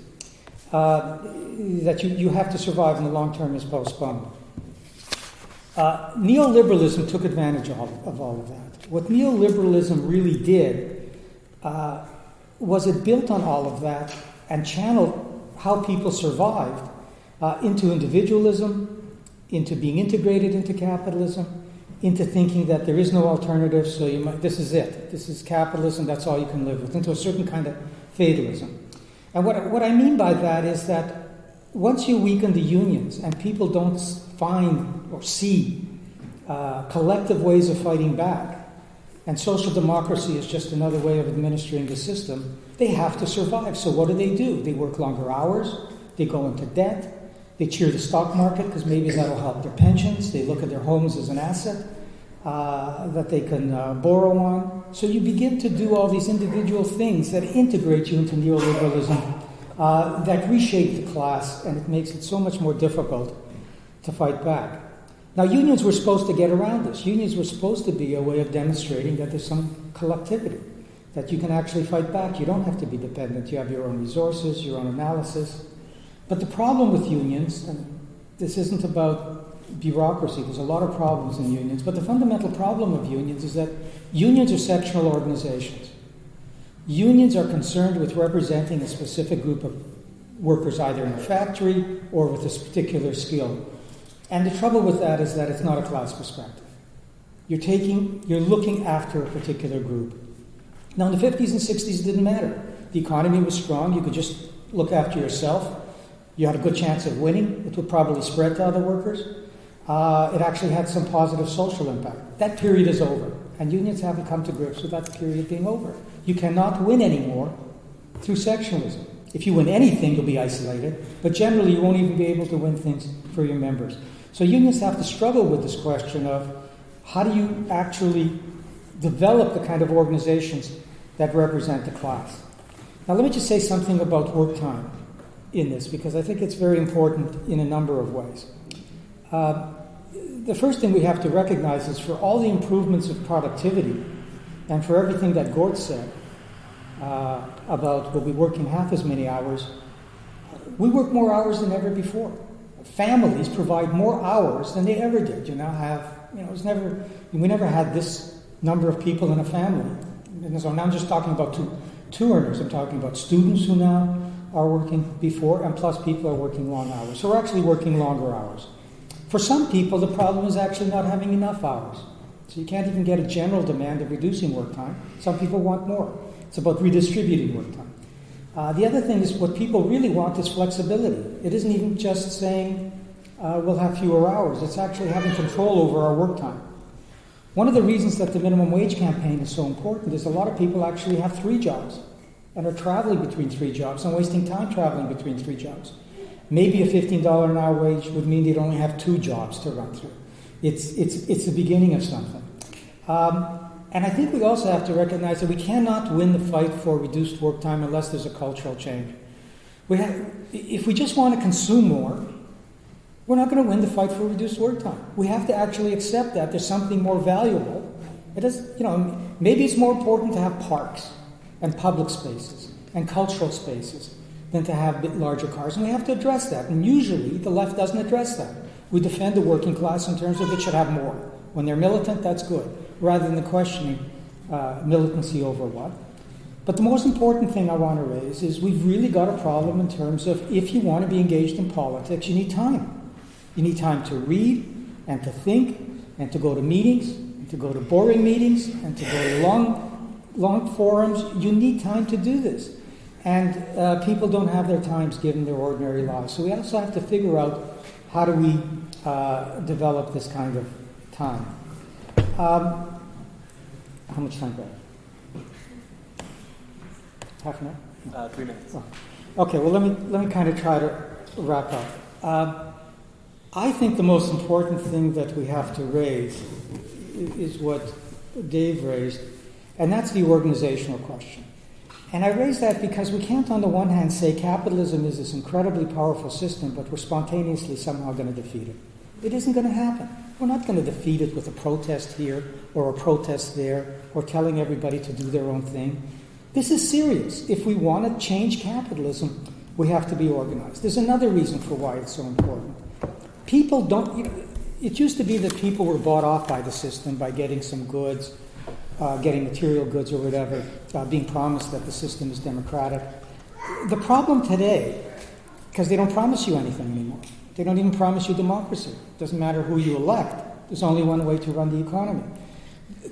that you have to survive and the long term is postponed. Neoliberalism took advantage of all of that. What neoliberalism really did was it built on all of that and channeled how people survived into individualism, into being integrated into capitalism, into thinking that there is no alternative, so this is it. This is capitalism, that's all you can live with, into a certain kind of fatalism. And what I mean by that is that once you weaken the unions and people don't find or see collective ways of fighting back, and social democracy is just another way of administering the system, they have to survive. So what do? They work longer hours, they go into debt, they cheer the stock market because maybe that'll help their pensions, they look at their homes as an asset that they can borrow on. So you begin to do all these individual things that integrate you into neoliberalism, that reshape the class, and it makes it so much more difficult to fight back. Now, unions were supposed to get around this. Unions were supposed to be a way of demonstrating that there's some collectivity, that you can actually fight back. You don't have to be dependent. You have your own resources, your own analysis. But the problem with unions, and this isn't about bureaucracy, there's a lot of problems in unions, but the fundamental problem of unions is that unions are sectional organizations. Unions are concerned with representing a specific group of workers, either in a factory or with a particular skill. And the trouble with that is that it's not a class perspective. You're looking after a particular group. Now, in the 50s and 60s, it didn't matter. The economy was strong. You could just look after yourself. You had a good chance of winning. It would probably spread to other workers. It actually had some positive social impact. That period is over, and unions haven't come to grips with that period being over. You cannot win anymore through sectionalism. If you win anything, you'll be isolated, but generally you won't even be able to win things for your members. So unions have to struggle with this question of how do you actually develop the kind of organizations that represent the class. Now let me just say something about work time in this, because I think it's very important in a number of ways. The first thing we have to recognize is for all the improvements of productivity and for everything that Gort said about we'll be working half as many hours, we work more hours than ever before. Families provide more hours than they ever did. You now have, we never had this number of people in a family. And so now I'm just talking about two earners. I'm talking about students who now are working before, and plus people are working long hours. So we're actually working longer hours. For some people, the problem is actually not having enough hours. So you can't even get a general demand of reducing work time. Some people want more. It's about redistributing work time. The other thing is what people really want is flexibility. It isn't even just saying we'll have fewer hours. It's actually having control over our work time. One of the reasons that the minimum wage campaign is so important is a lot of people actually have 3 jobs and are traveling between 3 jobs and wasting time traveling between 3 jobs. Maybe a $15 an hour wage would mean they'd only have 2 jobs to run through. It's the beginning of something. And I think we also have to recognize that we cannot win the fight for reduced work time unless there's a cultural change. If we just want to consume more, we're not going to win the fight for reduced work time. We have to actually accept that there's something more valuable. Maybe it's more important to have parks and public spaces and cultural spaces than to have larger cars, and we have to address that. And usually the left doesn't address that. We defend the working class in terms of it should have more. When they're militant, that's good, rather than the questioning militancy over what. But the most important thing I want to raise is we've really got a problem in terms of if you want to be engaged in politics, you need time. You need time to read and to think and to go to meetings and to go to boring meetings and to go to long forums. You need time to do this. And people don't have their times given their ordinary lives. So we also have to figure out how do we develop this kind of time. How much time do I have? Half an hour? 3 minutes. Oh. Okay, well let me kind of try to wrap up. I think the most important thing that we have to raise is what Dave raised, and that's the organizational question. And I raise that because we can't, on the one hand, say capitalism is this incredibly powerful system, but we're spontaneously somehow going to defeat it. It isn't going to happen. We're not going to defeat it with a protest here or a protest there or telling everybody to do their own thing. This is serious. If we want to change capitalism, we have to be organized. There's another reason for why it's so important. People don't... it used to be that people were bought off by the system by getting some goods, getting material goods or whatever, being promised that the system is democratic. The problem today, because they don't promise you anything anymore. They don't even promise you democracy. It doesn't matter who you elect. There's only one way to run the economy.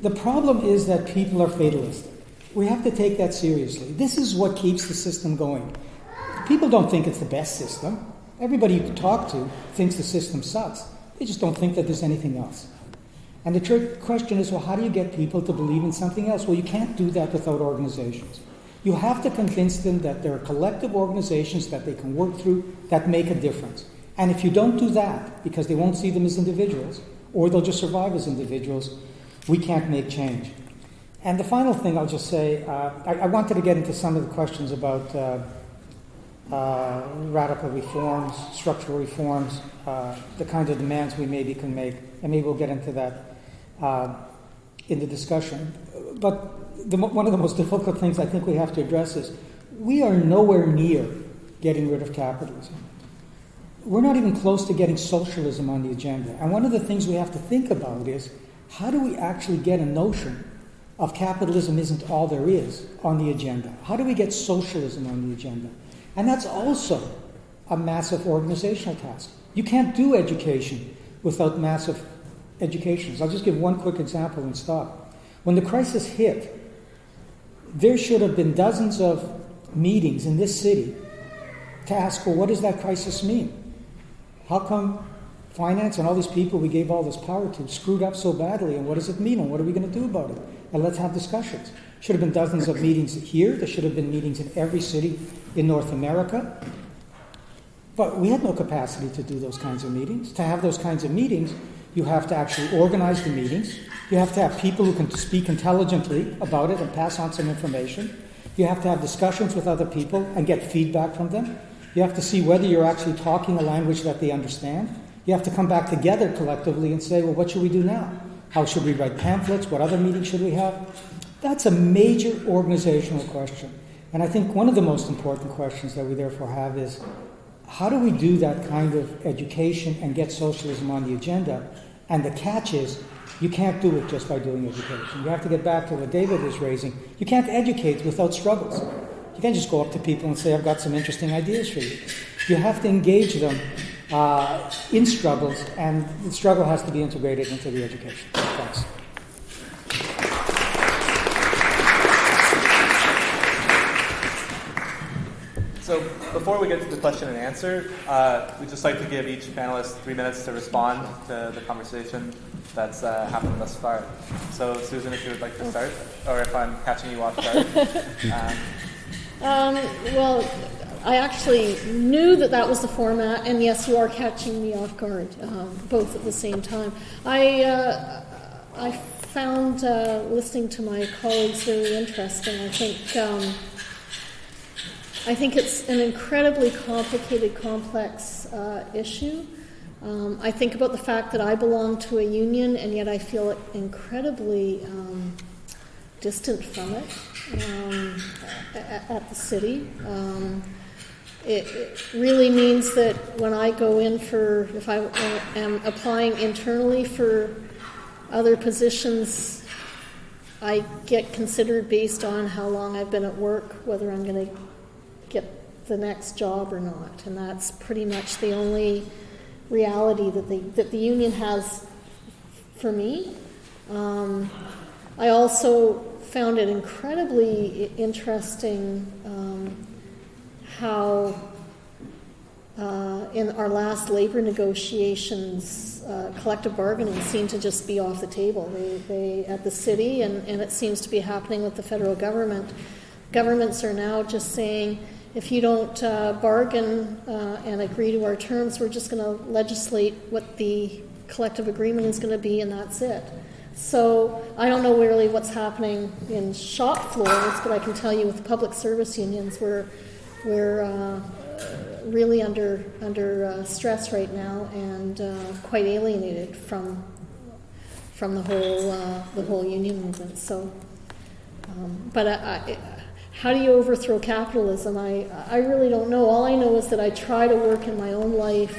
The problem is that people are fatalistic. We have to take that seriously. This is what keeps the system going. People don't think it's the best system. Everybody you talk to thinks the system sucks. They just don't think that there's anything else. And the question is, well, how do you get people to believe in something else? Well, you can't do that without organizations. You have to convince them that there are collective organizations that they can work through that make a difference. And if you don't do that, because they won't see them as individuals, or they'll just survive as individuals, we can't make change. And the final thing I'll just say, I wanted to get into some of the questions about radical reforms, structural reforms, the kinds of demands we maybe can make, and maybe we'll get into that in the discussion. But one of the most difficult things I think we have to address is we are nowhere near getting rid of capitalism. We're not even close to getting socialism on the agenda. And one of the things we have to think about is how do we actually get a notion of capitalism isn't all there is on the agenda? How do we get socialism on the agenda? And that's also a massive organizational task. You can't do education without massive educations. I'll just give one quick example and stop. When the crisis hit, there should have been dozens of meetings in this city to ask, well, what does that crisis mean? How come finance and all these people we gave all this power to screwed up so badly, and what does it mean, and what are we going to do about it? And let's have discussions. Should have been dozens of meetings here. There should have been meetings in every city in North America. But we had no capacity to do those kinds of meetings. To have those kinds of meetings, you have to actually organize the meetings. You have to have people who can speak intelligently about it and pass on some information. You have to have discussions with other people and get feedback from them. You have to see whether you're actually talking a language that they understand. You have to come back together collectively and say, well, what should we do now? How should we write pamphlets? What other meetings should we have? That's a major organizational question. And I think one of the most important questions that we therefore have is, how do we do that kind of education and get socialism on the agenda? And the catch is, you can't do it just by doing education. You have to get back to what David was raising. You can't educate without struggles. You can't just go up to people and say, I've got some interesting ideas for you. You have to engage them in struggles, and the struggle has to be integrated into the education. Thanks. So before we get to the question and answer, we'd just like to give each panelist 3 minutes to respond to the conversation that's happened thus far. So Susan, if you would like to start, or if I'm catching you off guard. Well, I actually knew that was the format, and yes, you are catching me off guard, both at the same time. I found listening to my colleagues very interesting. I think it's an incredibly complicated, complex issue. I think about the fact that I belong to a union, and yet I feel incredibly distant from it at the city. It really means that when I go in if I am applying internally for other positions, I get considered based on how long I've been at work, whether I'm going to get the next job or not. And that's pretty much the only reality that the union has for me. I also found it incredibly interesting how in our last labor negotiations, collective bargaining seemed to just be off the table. They at the city, and it seems to be happening with the federal government. Governments are now just saying, if you don't bargain and agree to our terms, we're just going to legislate what the collective agreement is going to be, and that's it. So I don't know really what's happening in shop floors, but I can tell you with the public service unions, we're really under stress right now, and quite alienated from the whole union movement. So, how do you overthrow capitalism? I really don't know. All I know is that I try to work in my own life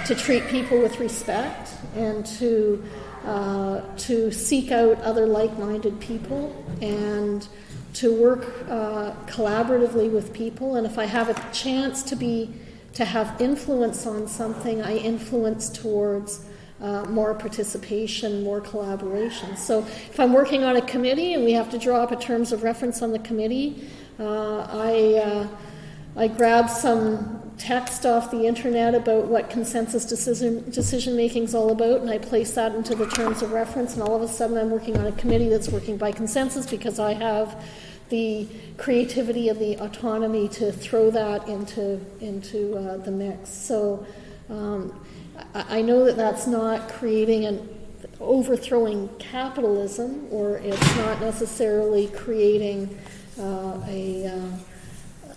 to treat people with respect and to seek out other like-minded people and to work collaboratively with people. And if I have a chance to have influence on something, I influence towards more participation, more collaboration. So if I'm working on a committee and we have to draw up a terms of reference on the committee, I grab some text off the internet about what consensus decision making is all about, and I place that into the terms of reference, and all of a sudden I'm working on a committee that's working by consensus because I have the creativity and the autonomy to throw that into the mix. So I know that that's not creating an overthrowing capitalism, or it's not necessarily creating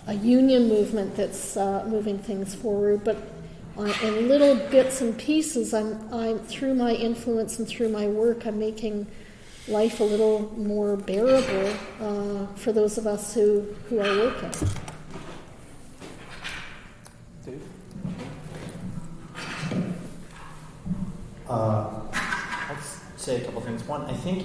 a union movement that's moving things forward, but in little bits and pieces, I'm through my influence and through my work, I'm making life a little more bearable for those of us who are working. Dave? I'll say a couple things. One, I think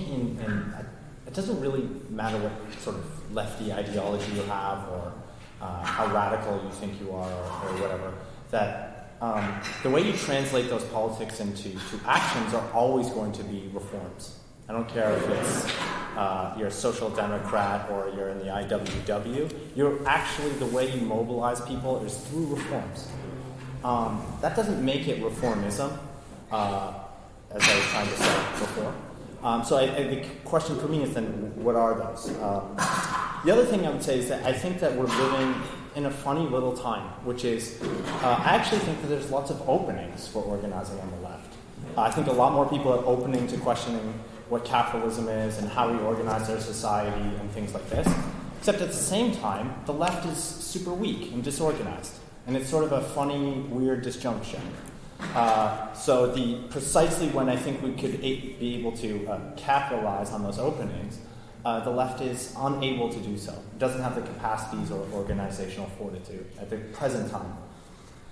it doesn't really matter what sort of lefty ideology you have or how radical you think you are or whatever, that the way you translate those politics into actions are always going to be reforms. I don't care if it's you're a social democrat or you're in the IWW. You're actually, the way you mobilize people is through reforms. That doesn't make it reformism, as I was trying to say before. So the question for me is then, what are those? The other thing I would say is that I think that we're living in a funny little time, which is, I actually think that there's lots of openings for organizing on the left. I think a lot more people are opening to questioning what capitalism is and how we organize our society and things like this. Except at the same time, the left is super weak and disorganized. And it's sort of a funny, weird disjunction. So precisely when I think we could be able to capitalize on those openings, the left is unable to do so. It doesn't have the capacities or organizational fortitude at the present time.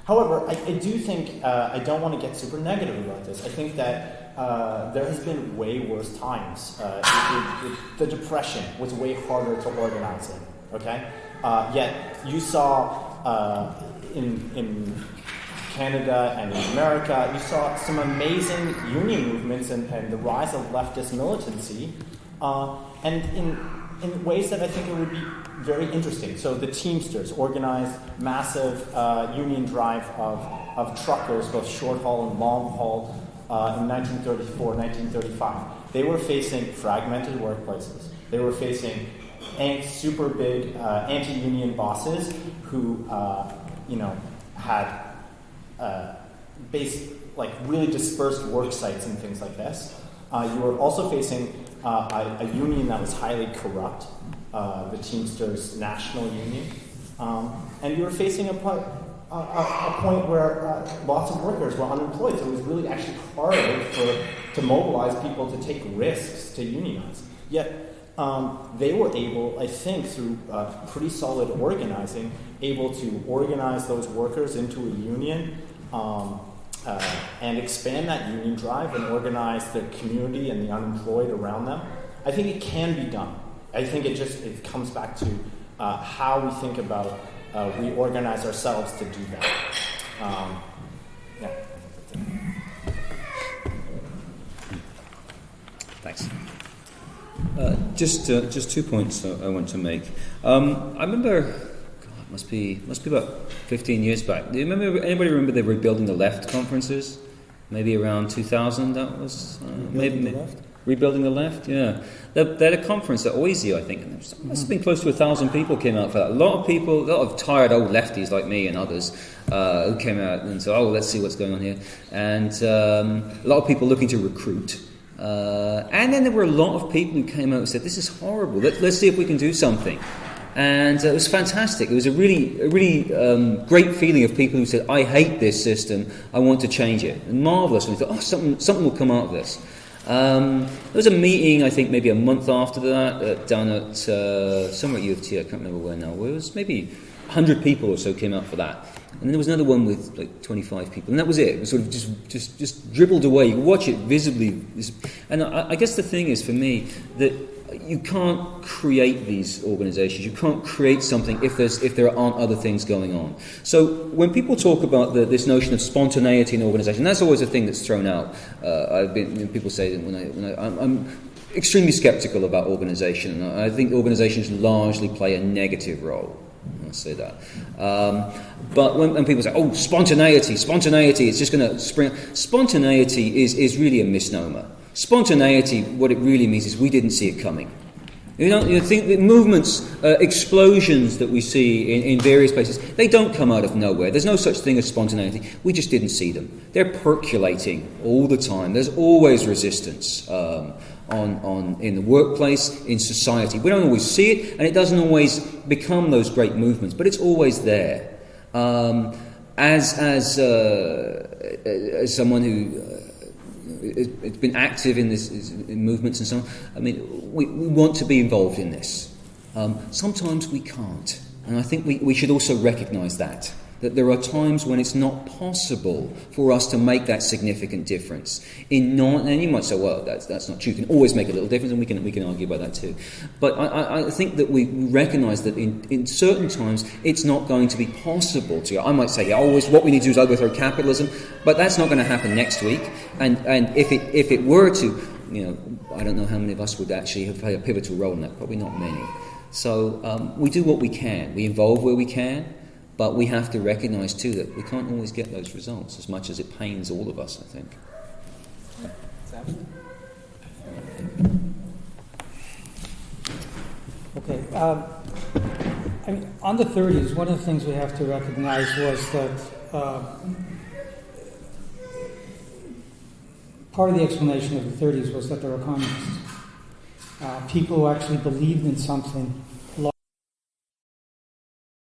However, I do think, I don't want to get super negative about this. I think that there has been way worse times. The Depression was way harder to organize in, okay? Yet you saw in Canada and in America, you saw some amazing union movements and the rise of leftist militancy, and in ways that I think it would be very interesting. So the Teamsters organized massive union drive of truckers, both short haul and long haul, in 1934, 1935. They were facing fragmented workplaces. They were facing super big anti-union bosses who, had really dispersed work sites and things like this. You were also facing a union that was highly corrupt, the Teamsters National Union, and you were facing a point where lots of workers were unemployed, so it was really actually harder to mobilize people to take risks to unionize. Yet they were able, I think, through pretty solid organizing, able to organize those workers into a union and expand that union drive and organize the community and the unemployed around them. I think it can be done. I think it comes back to how we think about we organize ourselves to do that. Thanks. Just 2 points I want to make. I remember, it must be about 15 years back. Do you anybody remember the Rebuilding the Left conferences? Maybe around 2000. That was maybe. The left? Rebuilding the Left, yeah. They had a conference at Oisio, I think, and there must have been close to 1,000 people came out for that. A lot of people, a lot of tired old lefties like me and others who came out and said, oh, let's see what's going on here. And a lot of people looking to recruit. And then there were a lot of people who came out and said, this is horrible, let's see if we can do something. And it was fantastic. It was a really great feeling of people who said, I hate this system, I want to change it. And marvellous. And we thought, oh, something will come out of this. There was a meeting, I think, maybe a month after that, down at somewhere at U of T, I can't remember where now, where it was maybe 100 people or so came out for that. And then there was another one with like 25 people, and that was it. It was sort of just dribbled away. You watch it visibly. And I guess the thing is, for me, that you can't create these organizations. You can't create something if there aren't other things going on. So when people talk about this notion of spontaneity in organization, that's always a thing that's thrown out. People say that I'm extremely skeptical about organization, and I think organizations largely play a negative role. I'll say that. But when people say, oh, spontaneity, it's just going to spring. Spontaneity is really a misnomer. Spontaneity, what it really means is we didn't see it coming. You think the movements, explosions that we see in various places, they don't come out of nowhere. There's no such thing as spontaneity. We just didn't see them. They're percolating all the time. There's always resistance in the workplace, in society. We don't always see it, and it doesn't always become those great movements, but it's always there. As someone who has been active in movements and so on, I mean, we want to be involved in this. Sometimes we can't, and I think we should also recognise that there are times when it's not possible for us to make that significant difference. And you might say, well, that's not true. You can always make a little difference, and we can argue about that too. But I think that we recognise that in certain times it's not going to be possible to. I might say, always what we need to do is overthrow capitalism, but that's not going to happen next week. And if it were to, I don't know how many of us would actually have played a pivotal role in that. Probably not many. So we do what we can. We involve where we can. But we have to recognise too that we can't always get those results, as much as it pains all of us, I think. Okay. I mean, on the 30s, one of the things we have to recognise was that part of the explanation of the 30s was that there were communists. People who actually believed in something